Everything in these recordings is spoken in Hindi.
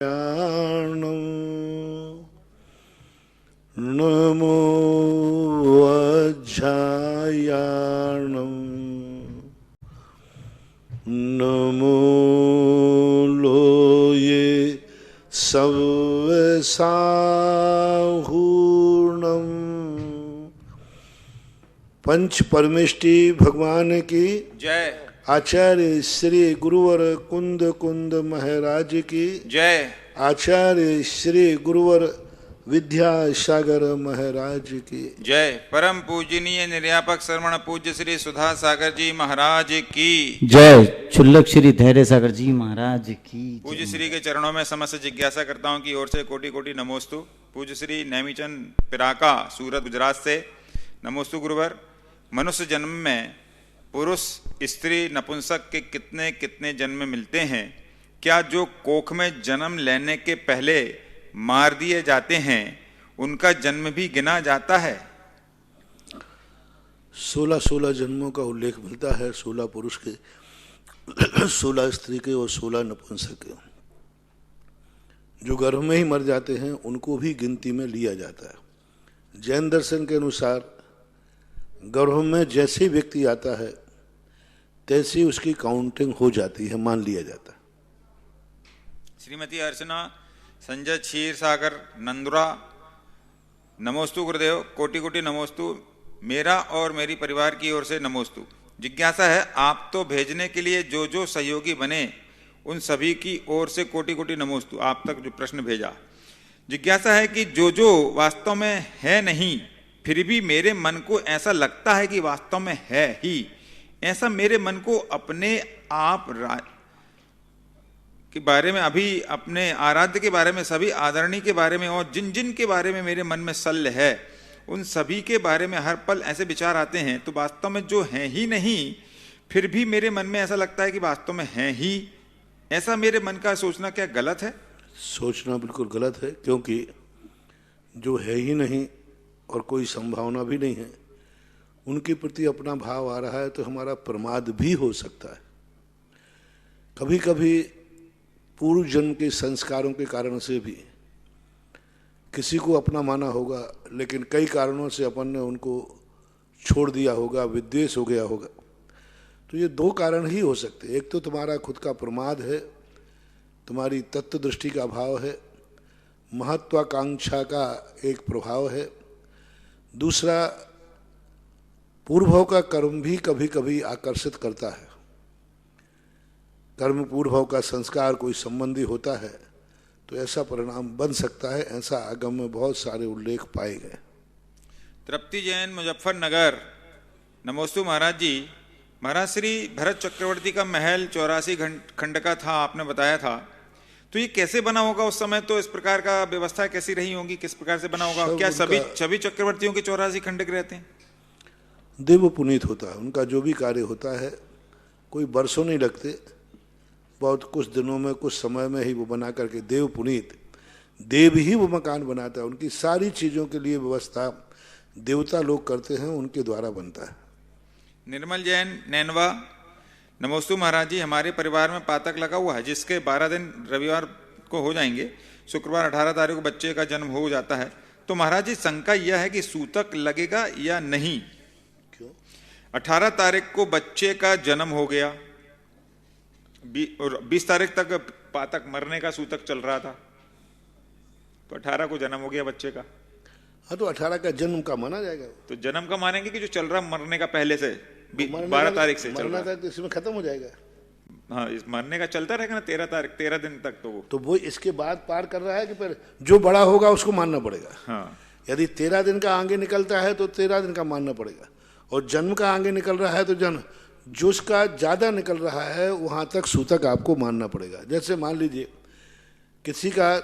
नमो वज्रायाणं नमो लोये सव्यसाहूर्णं। पंच परमेष्टि भगवान की जय। आचार्य श्री गुरुवर कुंद कुंद महाराज की जय। आचार्य श्री गुरुवर विद्यासागर महाराज की जय। परम पूजनीय निर्यापक श्रवण पूज्य श्री सुधा सागर जी महाराज की जय। चुल्लक श्री धैर्य सागर जी महाराज की पूज्य श्री के चरणों में समस्त जिज्ञासा करताओं की ओर से कोटि कोटि नमोस्तु। पूज्य श्री नेमीचंद पिराका सूरत गुजरात से नमोस्तु गुरुवर। मनुष्य जन्म में पुरुष स्त्री नपुंसक के कितने कितने जन्म मिलते हैं? क्या जो कोख में जन्म लेने के पहले मार दिए जाते हैं उनका जन्म भी गिना जाता है? 16 जन्मों का उल्लेख मिलता है, 16 पुरुष के, 16 स्त्री के और 16 नपुंसक के। जो गर्भ में ही मर जाते हैं उनको भी गिनती में लिया जाता है। जैन दर्शन के अनुसार गर्भ में जैसे ही व्यक्ति आता है तैसी उसकी काउंटिंग हो जाती है, मान लिया जाता है। श्रीमती अर्चना संजय क्षीर सागर नंदुरा नमोस्तु गुरुदेव। कोटि कोटि नमोस्तु। मेरा और मेरी परिवार की ओर से नमोस्तु। जिज्ञासा है, आप तो भेजने के लिए जो जो सहयोगी बने उन सभी की ओर से कोटि कोटि नमोस्तु। आप तक जो प्रश्न भेजा, जिज्ञासा है कि जो जो वास्तव में है नहीं, फिर भी मेरे मन को ऐसा लगता है कि वास्तव में है ही। ऐसा मेरे मन को अपने आप के बारे में, अभी अपने आराध्य के बारे में, सभी आदरणीय के बारे में और जिन जिन के बारे में मेरे मन में शल्य है उन सभी के बारे में हर पल ऐसे विचार आते हैं, तो वास्तव में जो है ही नहीं फिर भी मेरे मन में ऐसा लगता है कि वास्तव में है ही। ऐसा मेरे मन का सोचना क्या गलत है? सोचना बिल्कुल गलत है, क्योंकि जो है ही नहीं और कोई संभावना भी नहीं है उनके प्रति अपना भाव आ रहा है तो हमारा प्रमाद भी हो सकता है। कभी कभी पूर्व जन्म के संस्कारों के कारण से भी किसी को अपना माना होगा, लेकिन कई कारणों से अपन ने उनको छोड़ दिया होगा, विद्वेष हो गया होगा। तो ये 2 कारण ही हो सकते हैं। एक तो तुम्हारा खुद का प्रमाद है, तुम्हारी तत्व दृष्टि का अभाव है, महत्वाकांक्षा का एक प्रभाव है। दूसरा, पूर्वभाव का कर्म भी कभी कभी आकर्षित करता है। कर्म पूर्वभाव का संस्कार कोई संबंधी होता है तो ऐसा परिणाम बन सकता है। ऐसा आगम में बहुत सारे उल्लेख पाए गए। तृप्ति जैन मुजफ्फरनगर नमोस्तु महाराज जी। महाराज श्री भरत चक्रवर्ती का महल 84 खंड का था, आपने बताया था, तो ये कैसे बना होगा उस समय? तो इस प्रकार का व्यवस्था कैसी रही होगी, किस प्रकार से बना होगा? क्या सभी चक्रवर्तियों के 84 खंडक रहते हैं? देव पुनीत होता है, उनका जो भी कार्य होता है कोई वर्षों नहीं लगते, बहुत कुछ दिनों में, कुछ समय में ही वो बना करके देव पुनीत, देव ही वो मकान बनाता है। उनकी सारी चीज़ों के लिए व्यवस्था देवता लोग करते हैं, उनके द्वारा बनता है। निर्मल जैन नैनवा नमोस्तु महाराज जी। हमारे परिवार में पातक लगा हुआ है जिसके 12 दिन रविवार को हो जाएंगे। शुक्रवार 18 तारीख को बच्चे का जन्म हो जाता है। तो महाराज जी शंका यह है कि सूतक लगेगा या नहीं? क्यों? 18 तारीख को बच्चे का जन्म हो गया और 20 तारीख तक पातक मरने का सूतक चल रहा था, तो 18 को जन्म हो गया बच्चे का। हाँ, तो 18 का जन्म का माना जाएगा। तो जन्म का मानेंगे कि जो चल रहा मरने का पहले से 12 तारीख से चल रहा है, तो इसमें खत्म हो जाएगा। हाँ, इस मरने का चलता रहेगा ना 13 दिन तक। तो वो इसके बाद पार कर रहा है कि फिर जो बड़ा होगा उसको मानना पड़ेगा। हाँ, यदि 13 दिन का आगे निकलता है तो 13 दिन का मानना पड़ेगा, और जन्म का आगे निकल रहा है तो जन्म, जो उसका ज़्यादा निकल रहा है वहाँ तक सूतक आपको मानना पड़ेगा। जैसे मान लीजिए किसी का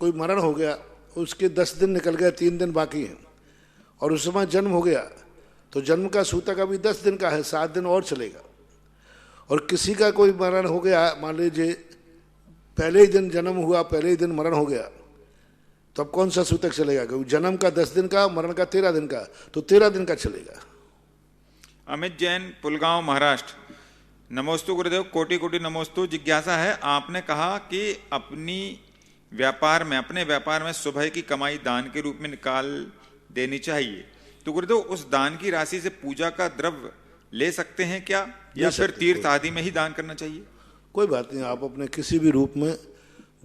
कोई मरण हो गया, उसके 10 दिन निकल गए, 3 दिन बाकी हैं, और उस समय जन्म हो गया, तो जन्म का सूतक अभी 10 दिन का है, 7 दिन और चलेगा। और किसी का कोई मरण हो गया, मान लीजिए पहले ही दिन जन्म हुआ, पहले ही दिन मरण हो गया, तो अब कौन सा सूतक चलेगा? क्योंकि जन्म का 10 दिन का, मरण का 13 दिन का, तो 13 दिन का चलेगा। अमित जैन पुलगांव महाराष्ट्र नमोस्तु गुरुदेव, कोटि कोटि नमोस्तु। जिज्ञासा है, आपने कहा कि अपने व्यापार में सुबह की कमाई दान के रूप में निकाल देनी चाहिए, तो गुरुदेव उस दान की राशि से पूजा का द्रव्य ले सकते हैं क्या, या फिर तीर्थ आदि में ही दान करना चाहिए? कोई बात नहीं, आप अपने किसी भी रूप में,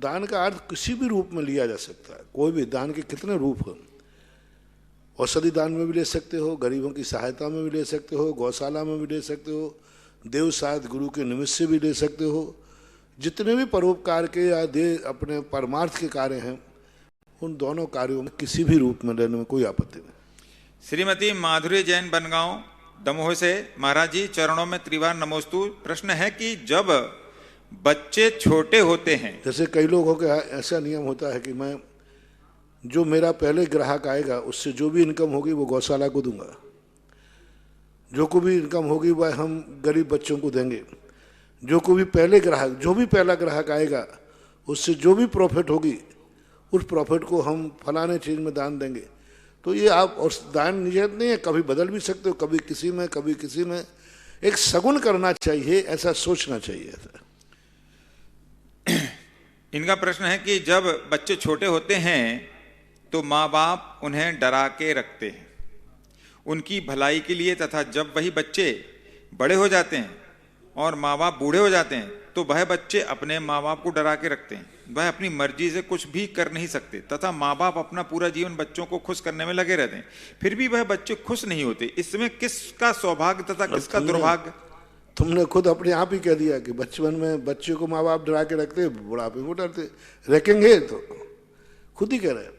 दान का अर्थ किसी भी रूप में लिया जा सकता है। कोई भी दान के कितने रूप हैं, औषधि दान में भी ले सकते हो, गरीबों की सहायता में भी ले सकते हो, गौशाला में भी ले सकते हो, देव साध गुरु के निमित्त से भी ले सकते हो। जितने भी परोपकार के या अपने परमार्थ के कार्य हैं, उन दोनों कार्यों में किसी भी रूप में लेने में कोई आपत्ति नहीं। श्रीमती माधुरी जैन, बनगांव दमोह से, महाराज जी चरणों में त्रिवार नमोस्तु। प्रश्न है कि जब बच्चे छोटे होते हैं, जैसे कई लोगों का ऐसा नियम होता है कि मैं जो मेरा पहले ग्राहक आएगा उससे जो भी इनकम होगी वो गौशाला को दूंगा, जो को भी इनकम होगी वह हम गरीब बच्चों को देंगे, जो भी पहला ग्राहक आएगा उससे जो भी प्रॉफिट होगी उस प्रॉफिट को हम फलाने चीज़ में दान देंगे। तो ये आप, और दान नियत नहीं है, कभी बदल भी सकते हो, कभी किसी में कभी किसी में। एक सगुन करना चाहिए, ऐसा सोचना चाहिए। इनका प्रश्न है कि जब बच्चे छोटे होते हैं तो माँ बाप उन्हें डरा के रखते हैं उनकी भलाई के लिए, तथा जब वही बच्चे बड़े हो जाते हैं और माँ बाप बूढ़े हो जाते हैं तो वह बच्चे अपने माँ बाप को डरा के रखते हैं। वह अपनी मर्जी से कुछ भी कर नहीं सकते तथा माँ बाप अपना पूरा जीवन बच्चों को खुश करने में लगे रहते हैं, फिर भी वह बच्चे खुश नहीं होते। इसमें किसका सौभाग्य तथा किसका दुर्भाग्य? तुमने खुद अपने आप ही कह दिया कि बचपन में बच्चे को माँ बाप डरा के रखते, बुढ़ापे में डरते रखेंगे। तो खुद ही कह रहे हैं,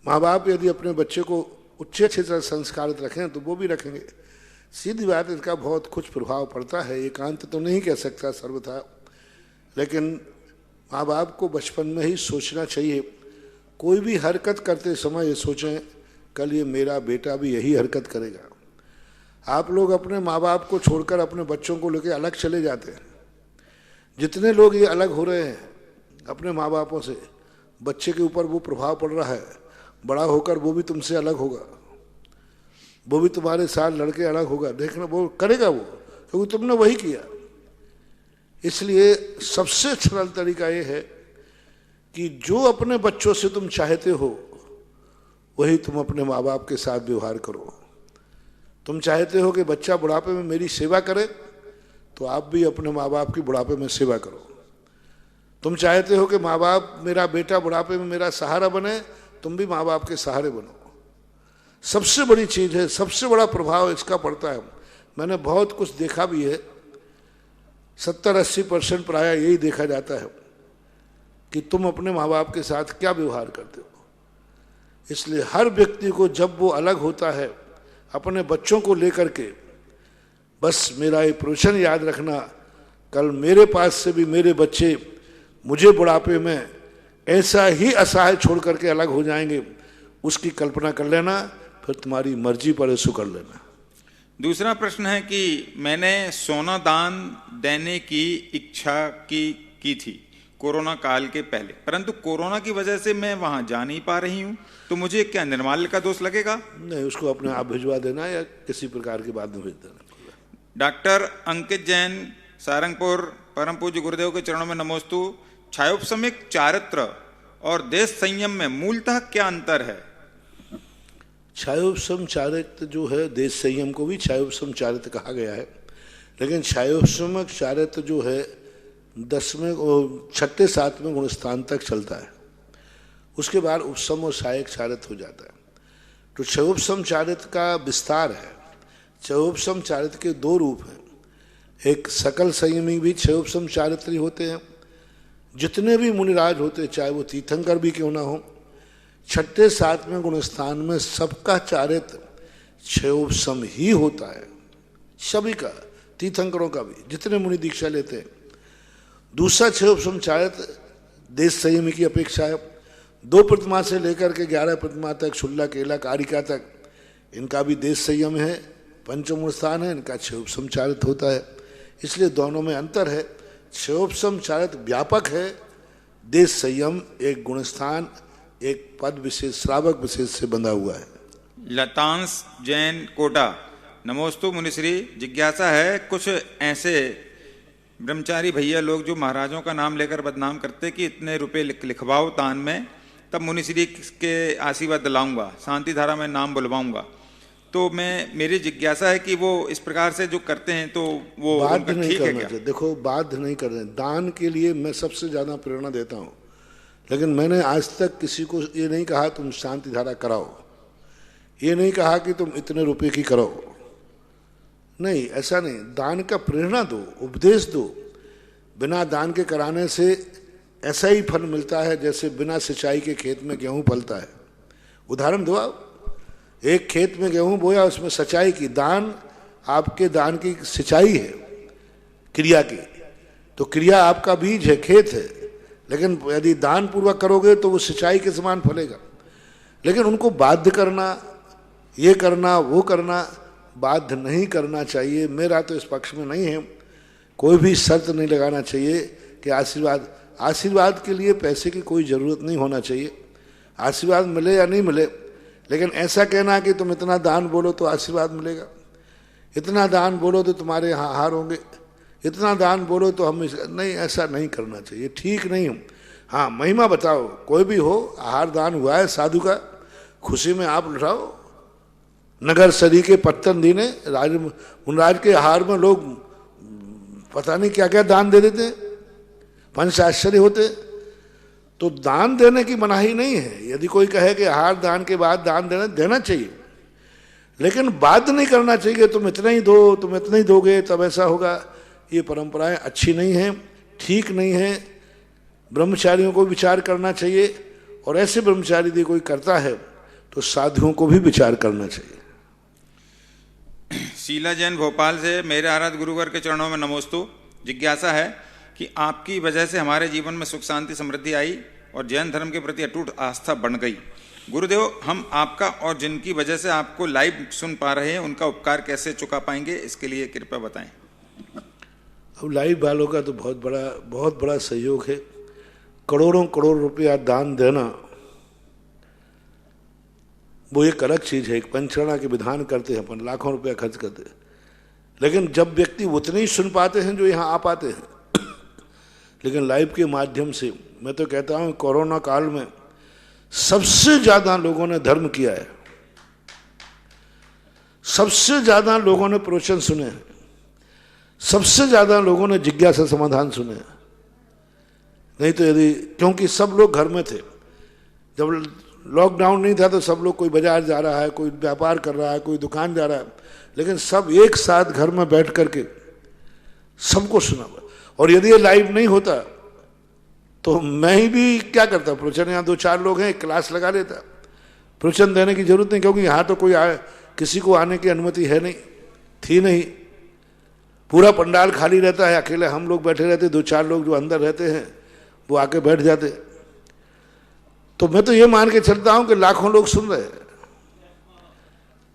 माँ बाप यदि अपने बच्चे को अच्छे तरह संस्कारित रखें तो वो भी रखेंगे। सीधी बात, इसका बहुत कुछ प्रभाव पड़ता है। एकांत तो नहीं कह सकता सर्वथा, लेकिन माँ बाप को बचपन में ही सोचना चाहिए। कोई भी हरकत करते समय ये सोचें कल ये मेरा बेटा भी यही हरकत करेगा। आप लोग अपने माँ बाप को छोड़कर अपने बच्चों को लेकर अलग चले जाते हैं। जितने लोग ये अलग हो रहे हैं अपने माँ बापों से, बच्चे के ऊपर वो प्रभाव पड़ रहा है। बड़ा होकर वो भी तुमसे अलग होगा, वो भी तुम्हारे साथ लड़के अलग होगा। देखना वो करेगा, वो क्योंकि तुमने वही किया। इसलिए सबसे सरल तरीका ये है कि जो अपने बच्चों से तुम चाहते हो वही तुम अपने माँ बाप के साथ व्यवहार करो। तुम चाहते हो कि बच्चा बुढ़ापे में मेरी सेवा करे, तो आप भी अपने माँ बाप की बुढ़ापे में सेवा करो। तुम चाहते हो कि माँ बाप, मेरा बेटा बुढ़ापे में मेरा सहारा बने, तुम भी माँ बाप के सहारे बनो। सबसे बड़ी चीज़ है, सबसे बड़ा प्रभाव इसका पड़ता है। मैंने बहुत कुछ देखा भी है, 70-80% प्राय यही देखा जाता है कि तुम अपने माँ बाप के साथ क्या व्यवहार करते हो। इसलिए हर व्यक्ति को जब वो अलग होता है अपने बच्चों को लेकर के, बस मेरा ये प्रवचन याद रखना, कल मेरे पास से भी मेरे बच्चे मुझे बुढ़ापे में ऐसा ही असहाय छोड़ करके अलग हो जाएंगे, उसकी कल्पना कर लेना, फिर तुम्हारी मर्जी पर ऐसा कर लेना। दूसरा प्रश्न है कि मैंने सोना दान देने की इच्छा की थी कोरोना काल के पहले, परंतु कोरोना की वजह से मैं वहां जा नहीं पा रही हूं, तो मुझे क्या निर्माल्य का दोष लगेगा? नहीं, उसको अपने आप भिजवा देना या किसी प्रकार के बाद में भेज देना। डॉक्टर अंकित जैन, सारंगपुर, परम पूज्य गुरुदेव के चरणों में नमोस्तु। छायोपसमिक चारित्र और देश संयम में मूलतः क्या अंतर है? छायोपसम चारित्र जो है, देश संयम को भी छायोपसम चारित्र कहा गया है, लेकिन छायोपसमिक चारित्र जो है 6-7वें गुणस्थान तक चलता है। उसके बाद उपसम और सहायक चारित्र हो जाता है। तो छायोपसम चारित्र का विस्तार है। छायोपसम चारित्र के 2 रूप हैं। एक सकल संयमी भी छायोपसम चारित्र ही होते हैं। जितने भी मुनिराज होते, चाहे वो तीर्थंकर भी क्यों ना हो, 6-7वें गुणस्थान में सबका चारित्र छायोपसम ही होता है। सभी का, तीर्थंकरों का भी, जितने मुनि दीक्षा लेते हैं। दूसरा छायोपसम चारित्र देश संयमी की अपेक्षा है। 2 प्रतिमा से लेकर के 11 प्रतिमा तक, शुल्ला, केला, कारिका तक, इनका भी देश संयम है। पंचम गुणस्थान है, इनका छायोपसम चारित्र होता है। इसलिए दोनों में अंतर है। छायोपसम चारित्र व्यापक है, देश संयम एक गुणस्थान, एक पद विशेष, श्रावक विशेष से बंधा हुआ है। लतांश जैन, कोटा, नमोस्तु मुनिश्री। जिज्ञासा है, कुछ ऐसे ब्रह्मचारी भैया लोग जो महाराजों का नाम लेकर बदनाम करते कि इतने रुपए लिखवाओ दान में, तब मुनिश्री के आशीर्वाद दिलाऊंगा, शांति धारा में नाम बुलवाऊंगा। तो मेरी जिज्ञासा है कि वो इस प्रकार से जो करते हैं तो वो बाध्य नहीं ठीक है करना क्या? चाहिए। देखो, बाध्य नहीं करना। दान के लिए मैं सबसे ज्यादा प्रेरणा देता हूँ, लेकिन मैंने आज तक किसी को ये नहीं कहा तुम शांति धारा कराओ, ये नहीं कहा कि तुम इतने रुपए की करो। नहीं, ऐसा नहीं। दान का प्रेरणा दो, उपदेश दो। बिना दान के कराने से ऐसा ही फल मिलता है जैसे बिना सिंचाई के खेत में गेहूं फलता है। उदाहरण दो आप, एक खेत में गेहूं बोया, उसमें सिंचाई की, दान आपके दान की सिंचाई है क्रिया की, तो क्रिया आपका बीज है, खेत है। लेकिन यदि दान पूर्वक करोगे तो वो सिंचाई के समान फलेगा। लेकिन उनको बाध्य करना, ये करना वो करना, बाध्य नहीं करना चाहिए। मेरा तो इस पक्ष में नहीं है। कोई भी शर्त नहीं लगाना चाहिए कि आशीर्वाद के लिए पैसे की कोई ज़रूरत नहीं होना चाहिए। आशीर्वाद मिले या नहीं मिले, लेकिन ऐसा कहना कि तुम इतना दान बोलो तो आशीर्वाद मिलेगा, इतना दान बोलो तो तुम्हारे यहाँ आहार होंगे, इतना दान बोलो तो हम नहीं, ऐसा नहीं करना चाहिए, ठीक नहीं। हाँ, महिमा बताओ, कोई भी हो, आहार दान हुआ है साधु का, खुशी में आप लुटाओ। नगर सरी के पत्तन दीने, मुनराज के आहार में लोग पता नहीं क्या क्या दान दे देते, पंच आश्चर्य होते। तो दान देने की मनाही नहीं है। यदि कोई कहे कि आहार दान के बाद दान देना चाहिए, लेकिन बाध्य नहीं करना चाहिए तुम इतना ही दो, तुम इतना ही दोगे तब ऐसा होगा। ये परंपराएं अच्छी नहीं हैं, ठीक नहीं है। ब्रह्मचारियों को विचार करना चाहिए, और ऐसे ब्रह्मचारी यदि कोई करता है तो साधुओं को भी विचार करना चाहिए। शीला जैन भोपाल से, मेरे आराध्य गुरुवर के चरणों में नमोस्तु। जिज्ञासा है कि आपकी वजह से हमारे जीवन में सुख शांति समृद्धि आई और जैन धर्म के प्रति अटूट आस्था बढ़ गई। गुरुदेव, हम आपका और जिनकी वजह से आपको लाइव सुन पा रहे हैं उनका उपकार कैसे चुका पाएंगे, इसके लिए कृपया बताएं। अब लाइव वालों का तो बहुत बड़ा सहयोग है। करोड़ों करोड़ रुपया दान देना वो एक अलग चीज है। एक पंचरणा के विधान करते हैं अपन, लाखों रुपया खर्च करते हैं, लेकिन जब व्यक्ति उतने ही सुन पाते हैं जो यहाँ आ पाते हैं। लेकिन लाइव के माध्यम से मैं तो कहता हूँ, कोरोना काल में सबसे ज्यादा लोगों ने धर्म किया है, सबसे ज्यादा लोगों ने प्रवचन सुने हैं, सबसे ज्यादा लोगों ने जिज्ञासा समाधान सुने हैं। नहीं तो यदि, क्योंकि सब लोग घर में थे, जब लॉकडाउन नहीं था तो सब लोग, कोई बाजार जा रहा है, कोई व्यापार कर रहा है, कोई दुकान जा रहा है, लेकिन सब एक साथ घर में बैठ करके सबको सुना। और यदि ये लाइव नहीं होता तो मैं ही भी क्या करता, प्रवचन यहाँ 2-4 लोग हैं, क्लास लगा लेता। प्रवचन देने की जरूरत नहीं, क्योंकि यहाँ तो कोई किसी को आने की अनुमति है नहीं, थी नहीं। पूरा पंडाल खाली रहता है, अकेले हम लोग बैठे रहते, 2-4 लोग जो अंदर रहते हैं वो आके बैठ जाते। तो मैं तो ये मान के चलता हूं कि लाखों लोग सुन रहे हैं।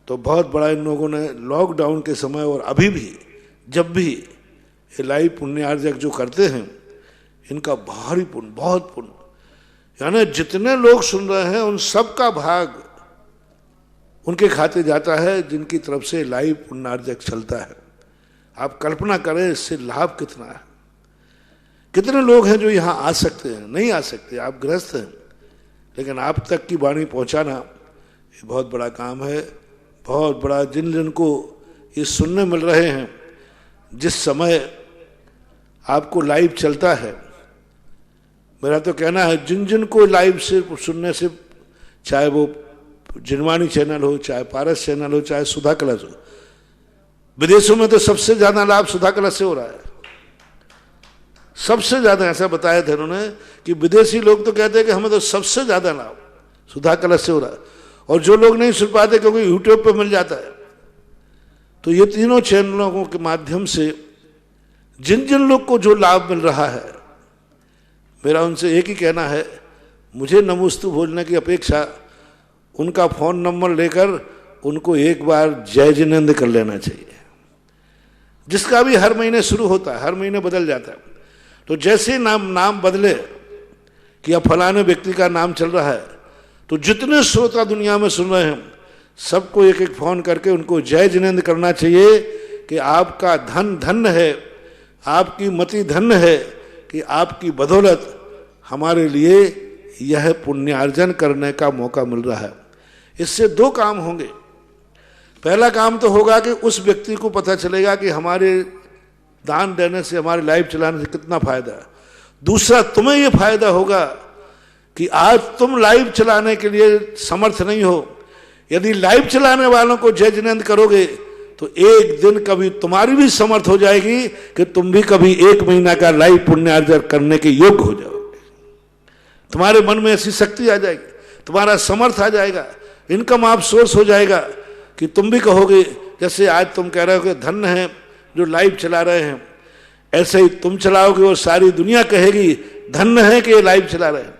तो बहुत बड़ा इन लोगों ने लॉकडाउन के समय और अभी भी, जब भी ये लाइव पुण्यार्जक जो करते हैं, इनका भारी पुण्य, बहुत पुण्य। यानी जितने लोग सुन रहे हैं उन सब का भाग उनके खाते जाता है जिनकी तरफ से लाइव पुण्यार्जक चलता है। आप कल्पना करें इससे लाभ कितना है। कितने लोग हैं जो यहाँ आ सकते हैं, नहीं आ सकते, आप गृहस्थ हैं, लेकिन आप तक की वाणी पहुँचाना ये बहुत बड़ा काम है, बहुत बड़ा। जिन जिन को ये सुनने मिल रहे हैं, जिस समय आपको लाइव चलता है, मेरा तो कहना है जिन जिन को लाइव से सुनने से, चाहे वो जिनवाणी चैनल हो, चाहे पारस चैनल हो, चाहे सुधा कलश हो, विदेशों में तो सबसे ज्यादा लाभ सुधा कलश से हो रहा है। सबसे ज्यादा, ऐसा बताया था उन्होंने कि विदेशी लोग तो कहते हैं कि हमें तो सबसे ज्यादा लाभ सुधा कलश से हो रहा है। और जो लोग नहीं सुन पाते क्योंकि यूट्यूब पे मिल जाता है, तो ये तीनों चैनलों के माध्यम से जिन जिन लोग को जो लाभ मिल रहा है, मेरा उनसे एक ही कहना है, मुझे नमोस्तु बोलने की अपेक्षा उनका फोन नंबर लेकर उनको एक बार जय जिनेंद्र कर लेना चाहिए, जिसका भी हर महीने शुरू होता है, हर महीने बदल जाता है। तो जैसे नाम बदले कि अब फलाने व्यक्ति का नाम चल रहा है, तो जितने श्रोता दुनिया में सुन रहे हैं सबको एक एक फोन करके उनको जय जिनेंद्र करना चाहिए कि आपका धन धन्य है, आपकी मति धन्य है कि आपकी बदौलत हमारे लिए यह पुण्यार्जन करने का मौका मिल रहा है। इससे दो काम होंगे। पहला काम तो होगा कि उस व्यक्ति को पता चलेगा कि हमारे दान देने से, हमारे लाइव चलाने से कितना फायदा है। दूसरा, तुम्हें यह फायदा होगा कि आज तुम लाइव चलाने के लिए समर्थ नहीं हो। यदि लाइव चलाने वालों को जय जिनेंद्र करोगे तो एक दिन कभी तुम्हारी भी समर्थ हो जाएगी कि तुम भी कभी 1 महीना का लाइव पुण्यार्जन करने के योग्य हो जाओगे। तुम्हारे मन में ऐसी शक्ति आ जाएगी, तुम्हारा समर्थ आ जाएगा, इनकम आप सोर्स हो जाएगा कि तुम भी कहोगे, जैसे आज तुम कह रहे हो कि धन्य है जो लाइव चला रहे हैं, ऐसे ही तुम चलाओगे और सारी दुनिया कहेगी धन्य है कि ये लाइव चला रहे हैं।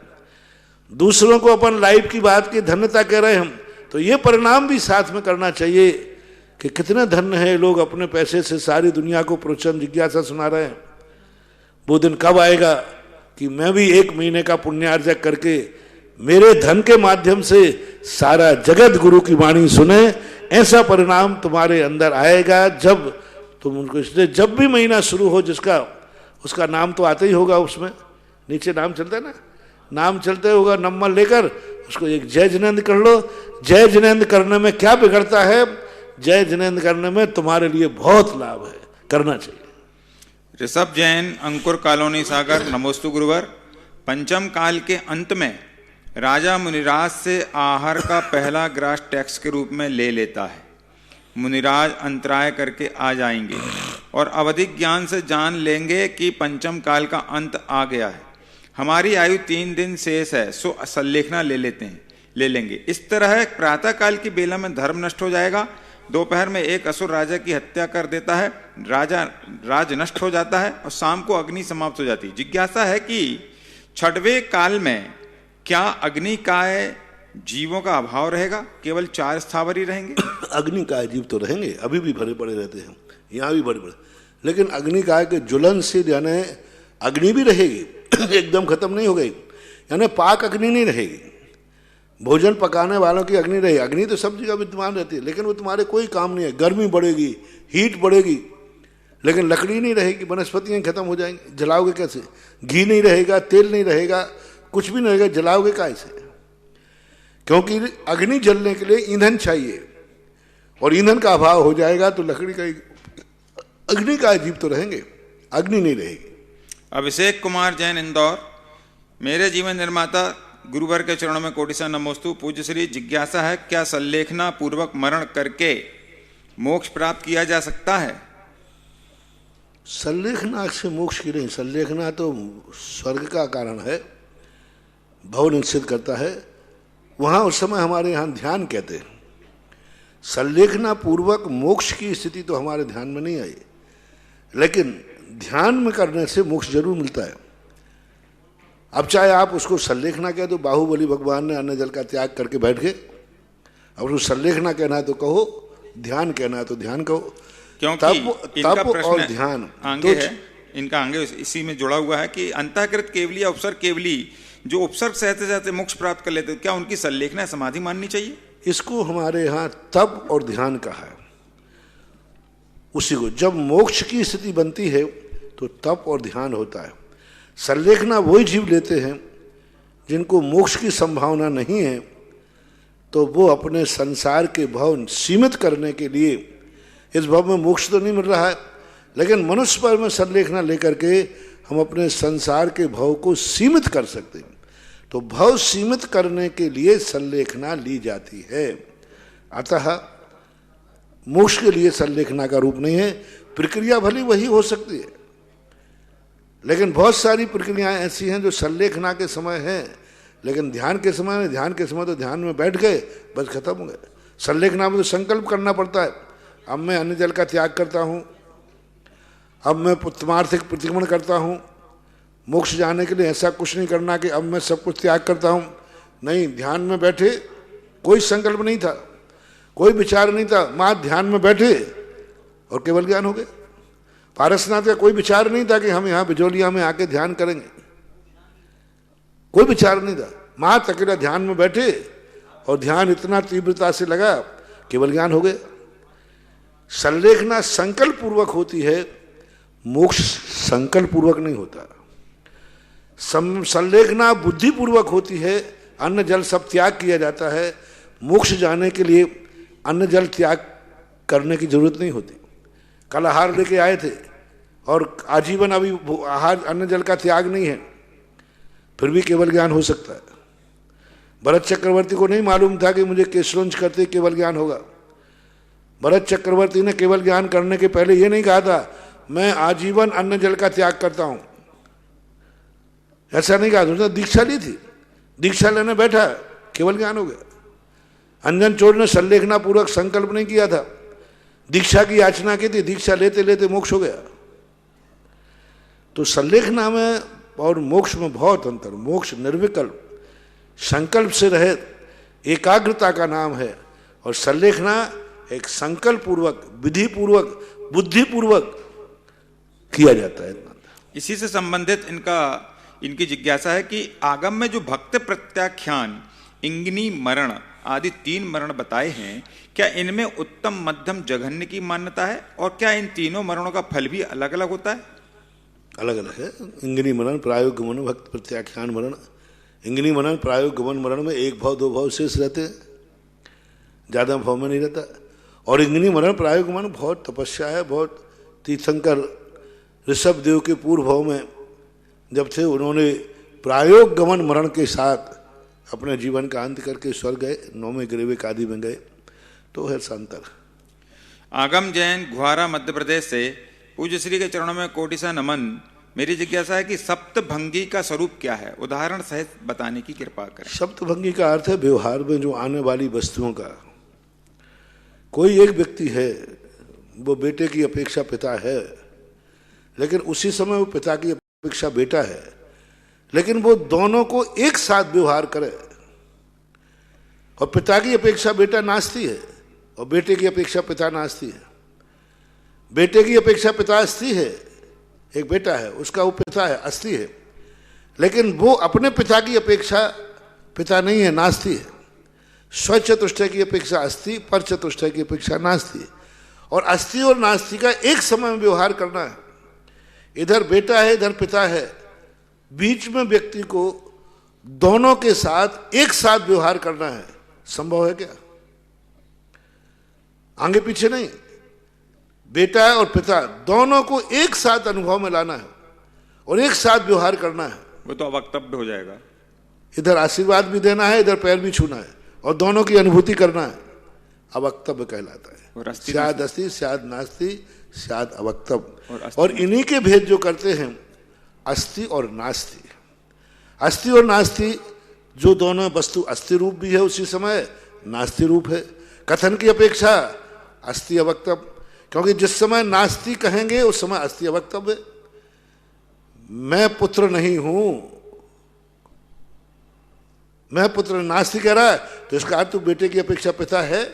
दूसरों को अपन लाइव की बात की धन्यता कह रहे हैं हम, तो ये परिणाम भी साथ में करना चाहिए कि कितने धन्य है लोग अपने पैसे से सारी दुनिया को प्रवचन जिज्ञासा सुना रहे हैं। वो दिन कब आएगा कि मैं भी 1 महीने का पुण्यार्जन करके मेरे धन के माध्यम से सारा जगत गुरु की वाणी सुने। ऐसा परिणाम तुम्हारे अंदर आएगा जब तुम उनको, इसलिए जब भी महीना शुरू हो जिसका, उसका नाम तो आता ही होगा, उसमें नीचे नाम चलता है ना, नाम चलते होगा, नंबर लेकर उसको एक जय जिनेंद्र कर लो। जय जिनेंद्र करने में क्या बिगड़ता है? जय जिनेंद्र करने में तुम्हारे लिए बहुत लाभ है, करना चाहिए। ऋषभ जैन, अंकुर कॉलोनी सागर, नमोस्तु गुरुवर। पंचम काल के अंत में राजा मुनिराज से आहार का पहला ग्रास टैक्स के रूप में ले लेता है। मुनिराज अंतराय करके आ जाएंगे और अवधिक ज्ञान से जान लेंगे कि पंचम काल का अंत आ गया है। हमारी आयु 3 दिन शेष है, सो सल्लेखना ले लेंगे। इस तरह प्रातः काल की बेला में धर्म नष्ट हो जाएगा। दोपहर में एक असुर राजा की हत्या कर देता है, राज नष्ट हो जाता है और शाम को अग्नि समाप्त हो जाती है। जिज्ञासा है कि 6वें काल में क्या अग्निकाय जीवों का अभाव रहेगा, केवल 4 स्थावर ही रहेंगे? अग्निकाय जीव तो रहेंगे, अभी भी भरे पड़े रहते हैं, यहाँ भी भरे पड़े, लेकिन अग्निकाय के ज्वलन से यानी अग्नि भी रहेगी, एकदम खत्म नहीं हो गई, यानी पाक अग्नि नहीं रहेगी। भोजन पकाने वालों की अग्नि रहेगी। अग्नि तो सब जगह विद्यमान रहती है, लेकिन वो तुम्हारे कोई काम नहीं है। गर्मी बढ़ेगी, हीट बढ़ेगी, लेकिन लकड़ी नहीं रहेगी, वनस्पतियाँ खत्म हो जाएंगी। जलाओगे कैसे? घी नहीं रहेगा, तेल नहीं रहेगा, कुछ भी नहीं रहेगा, जलाओगे कैसे? क्योंकि अग्नि जलने के लिए ईंधन चाहिए, और ईंधन का अभाव हो जाएगा तो लकड़ी का, अग्नि का जीव तो रहेंगे, अग्नि नहीं रहेगी। अभिषेक कुमार जैन, इंदौर। मेरे जीवन निर्माता गुरुवर के चरणों में कोटि सा नमोस्तु। पूज्य श्री, जिज्ञासा है क्या सल्लेखना पूर्वक मरण करके मोक्ष प्राप्त किया जा सकता है? सल्लेखना से मोक्ष की नहीं, सल्लेखना तो स्वर्ग का कारण है, भव निश्चित करता है। वहाँ उस समय हमारे यहाँ ध्यान कहते हैं। सल्लेखना पूर्वक मोक्ष की स्थिति तो हमारे ध्यान में नहीं आई, लेकिन ध्यान में करने से मोक्ष जरूर मिलता है। अब चाहे आप उसको सल्लेखना कह दो, बाहुबली भगवान ने अन्न जल का त्याग करके बैठ गए। अब उसको सल्लेखना कहना है तो कहो, ध्यान कहना है तो ध्यान कहो, क्योंकि इनका प्रश्न और ध्यान आगे है, इनका आगे इसी में जुड़ा हुआ है कि अंतःकृत केवली, उपसर्ग केवली जो उपसर्ग सहते सहते मोक्ष प्राप्त कर लेते, क्या उनकी सल्लेखना समाधि माननी चाहिए? इसको हमारे यहाँ तप और ध्यान कहा है। उसी को जब मोक्ष की स्थिति बनती है तो तप और ध्यान होता है। सल्लेखना वही जीव लेते हैं जिनको मोक्ष की संभावना नहीं है, तो वो अपने संसार के भव सीमित करने के लिए, इस भव में मोक्ष तो नहीं मिल रहा है, लेकिन मनुष्य पर में सल्लेखना लेकर के हम अपने संसार के भव को सीमित कर सकते हैं। तो भव सीमित करने के लिए सल्लेखना ली जाती है। अतः मोक्ष के लिए सल्लेखना का रूप नहीं है। प्रक्रिया भली वही हो सकती है, लेकिन बहुत सारी प्रक्रियाएं ऐसी हैं जो सल्लेखना के समय हैं, लेकिन ध्यान के समय तो ध्यान में बैठ गए, बस खत्म हो गए। सल्लेखना में तो संकल्प करना पड़ता है। अब मैं अन्न जल का त्याग करता हूँ, अब मैं पुत्रमार्थिक प्रतिक्रमण करता हूँ। मोक्ष जाने के लिए ऐसा कुछ नहीं करना कि अब मैं सब कुछ त्याग करता हूँ, नहीं। ध्यान में बैठे, कोई संकल्प नहीं था, कोई विचार नहीं था, माँ ध्यान में बैठे और केवल ज्ञान हो गए। पारसनाथ का कोई विचार नहीं था कि हम यहाँ बिजोलिया में आके ध्यान करेंगे, कोई विचार नहीं था। माँ तकेला ध्यान में बैठे और ध्यान इतना तीव्रता से लगा, केवल ज्ञान हो गए। सल्लेखना संकल्प पूर्वक होती है, मोक्ष संकल्प पूर्वक नहीं होता। संलेखना बुद्धि पूर्वक होती है। अन्न जल सब त्याग किया जाता है। मोक्ष जाने के लिए अन्न जल त्याग करने की जरूरत नहीं होती। कल आहार लेके आए थे और आजीवन अभी आहार अन्न जल का त्याग नहीं है, फिर भी केवल ज्ञान हो सकता है। भरत चक्रवर्ती को नहीं मालूम था कि मुझे केशलोंच करते केवल ज्ञान होगा। भरत चक्रवर्ती ने केवल ज्ञान करने के पहले ये नहीं कहा था मैं आजीवन अन्न जल का त्याग करता हूं, ऐसा नहीं कहा। उसने दीक्षा ली थी, दीक्षा लेने बैठा, केवल ज्ञान हो गया। अंजन चोर ने संलेखना पूर्वक संकल्प नहीं किया था, दीक्षा की याचना की थी, दीक्षा लेते लेते मोक्ष हो गया। तो संलेखना में और मोक्ष में बहुत अंतर। मोक्ष निर्विकल्प संकल्प से रहित एकाग्रता का नाम है, और संलेखना एक संकल्प पूर्वक, विधि पूर्वक, बुद्धि पूर्वक किया जाता है। इसी से संबंधित इनकी जिज्ञासा है कि आगम में जो भक्त प्रत्याख्यान, इंगिनी मरण आदि 3 मरण बताए हैं, क्या इनमें उत्तम मध्यम जघन्य की मान्यता है, और क्या इन तीनों मरणों का फल भी अलग अलग होता है? अलग अलग है। इंगिनी मरण, प्रायोग गमन, भक्त प्रत्याख्यान मरण। इंगिनी मरण, प्रायोग गमन मरण में 1 भाव 2 भाव शेष रहते हैं, ज्यादा भाव में नहीं रहता। और इंगिनी मरण, प्रायोग गमन बहुत तपस्या है। बहुत तीर्थंकर ऋषभ देव के पूर्व भाव में जब थे, उन्होंने प्रायोग गमन मरण के साथ अपने जीवन का अंत करके स्वर्ग गए, 9वें ग्रेविक आदि में गए। तो है संतर। आगम जैन, गुहारा, मध्य प्रदेश से पूज्य श्री के चरणों में कोटि सा नमन। मेरी जिज्ञासा है कि सप्तभंगी का स्वरूप क्या है, उदाहरण सहित बताने की कृपा करें। सप्तभंगी का अर्थ है व्यवहार में जो आने वाली वस्तुओं का। कोई एक व्यक्ति है, वो बेटे की अपेक्षा पिता है, लेकिन उसी समय वो पिता की अपेक्षा बेटा है, लेकिन वो दोनों को एक साथ व्यवहार करे। और पिता की अपेक्षा बेटा नास्ती है और बेटे की अपेक्षा पिता नास्ती है। बेटे की अपेक्षा पिता अस्थि है, एक बेटा है, उसका वो पिता है, अस्थि है, लेकिन वो अपने पिता की अपेक्षा पिता नहीं है, नास्ती है। स्वचतुष्टय की अपेक्षा अस्थि, पर चतुष्टय की अपेक्षा नास्ती है। और अस्थि और नास्ति का एक समय में व्यवहार करना है। इधर बेटा है, इधर पिता है, बीच में व्यक्ति को दोनों के साथ एक साथ व्यवहार करना है। संभव है क्या? आगे पीछे नहीं, बेटा है और पिता दोनों को एक साथ अनुभव में लाना है और एक साथ व्यवहार करना है। वो तो अवक्तव्य हो जाएगा। इधर आशीर्वाद भी देना है, इधर पैर भी छूना है, और दोनों की अनुभूति करना है। अवक्तव्य कहलाता है। स्याद अस्थि, स्याद नास्ति, स्याद अवक्तव्य। और इन्हीं के भेद जो करते हैं अस्थि और नास्ति। अस्थि और नास्ति जो दोनों वस्तु अस्थि रूप भी है, उसी समय नास्ति रूप है। कथन की अपेक्षा अस्थि अवक्तव्य, क्योंकि जिस समय नास्ति कहेंगे उस समय अस्थि अवक्तव्य। मैं पुत्र नहीं हूं, मैं पुत्र, नास्ति कह रहा है तो इसका अर्थ तो बेटे की अपेक्षा पिता है।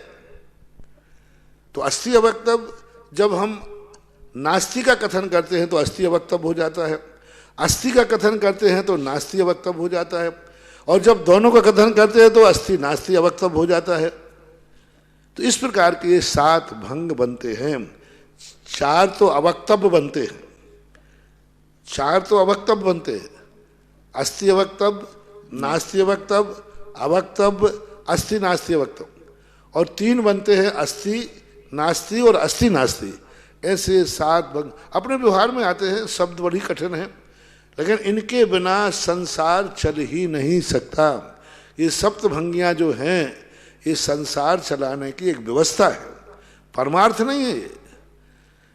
तो अस्थि अवक्तव्य जब हम नास्ति का कथन करते हैं तो अस्थि अवक्तव्य हो जाता है, अस्थि का कथन करते हैं तो नास्ति अवक्तव्य हो जाता है, और जब दोनों का कथन करते हैं तो अस्थि नास्ति अवक्तव्य हो जाता है। तो इस प्रकार के 7 भंग बनते हैं। 4 तो अवक्तव्य बनते हैं, 4 तो अवक्तव्य बनते हैं। अस्थि अवक्तव्य, नास्ति अवक्तव्य, अवक्तव्य, अस्थि नास्ति अवक्तव्य। और 3 बनते हैं अस्थि नास्ति और अस्थि नास्ति। ऐसे 7 भंग अपने व्यवहार में आते हैं। शब्द बड़ी कठिन है, लेकिन इनके बिना संसार चल ही नहीं सकता। ये सप्तभंगियां जो हैं ये संसार चलाने की एक व्यवस्था है, परमार्थ नहीं है।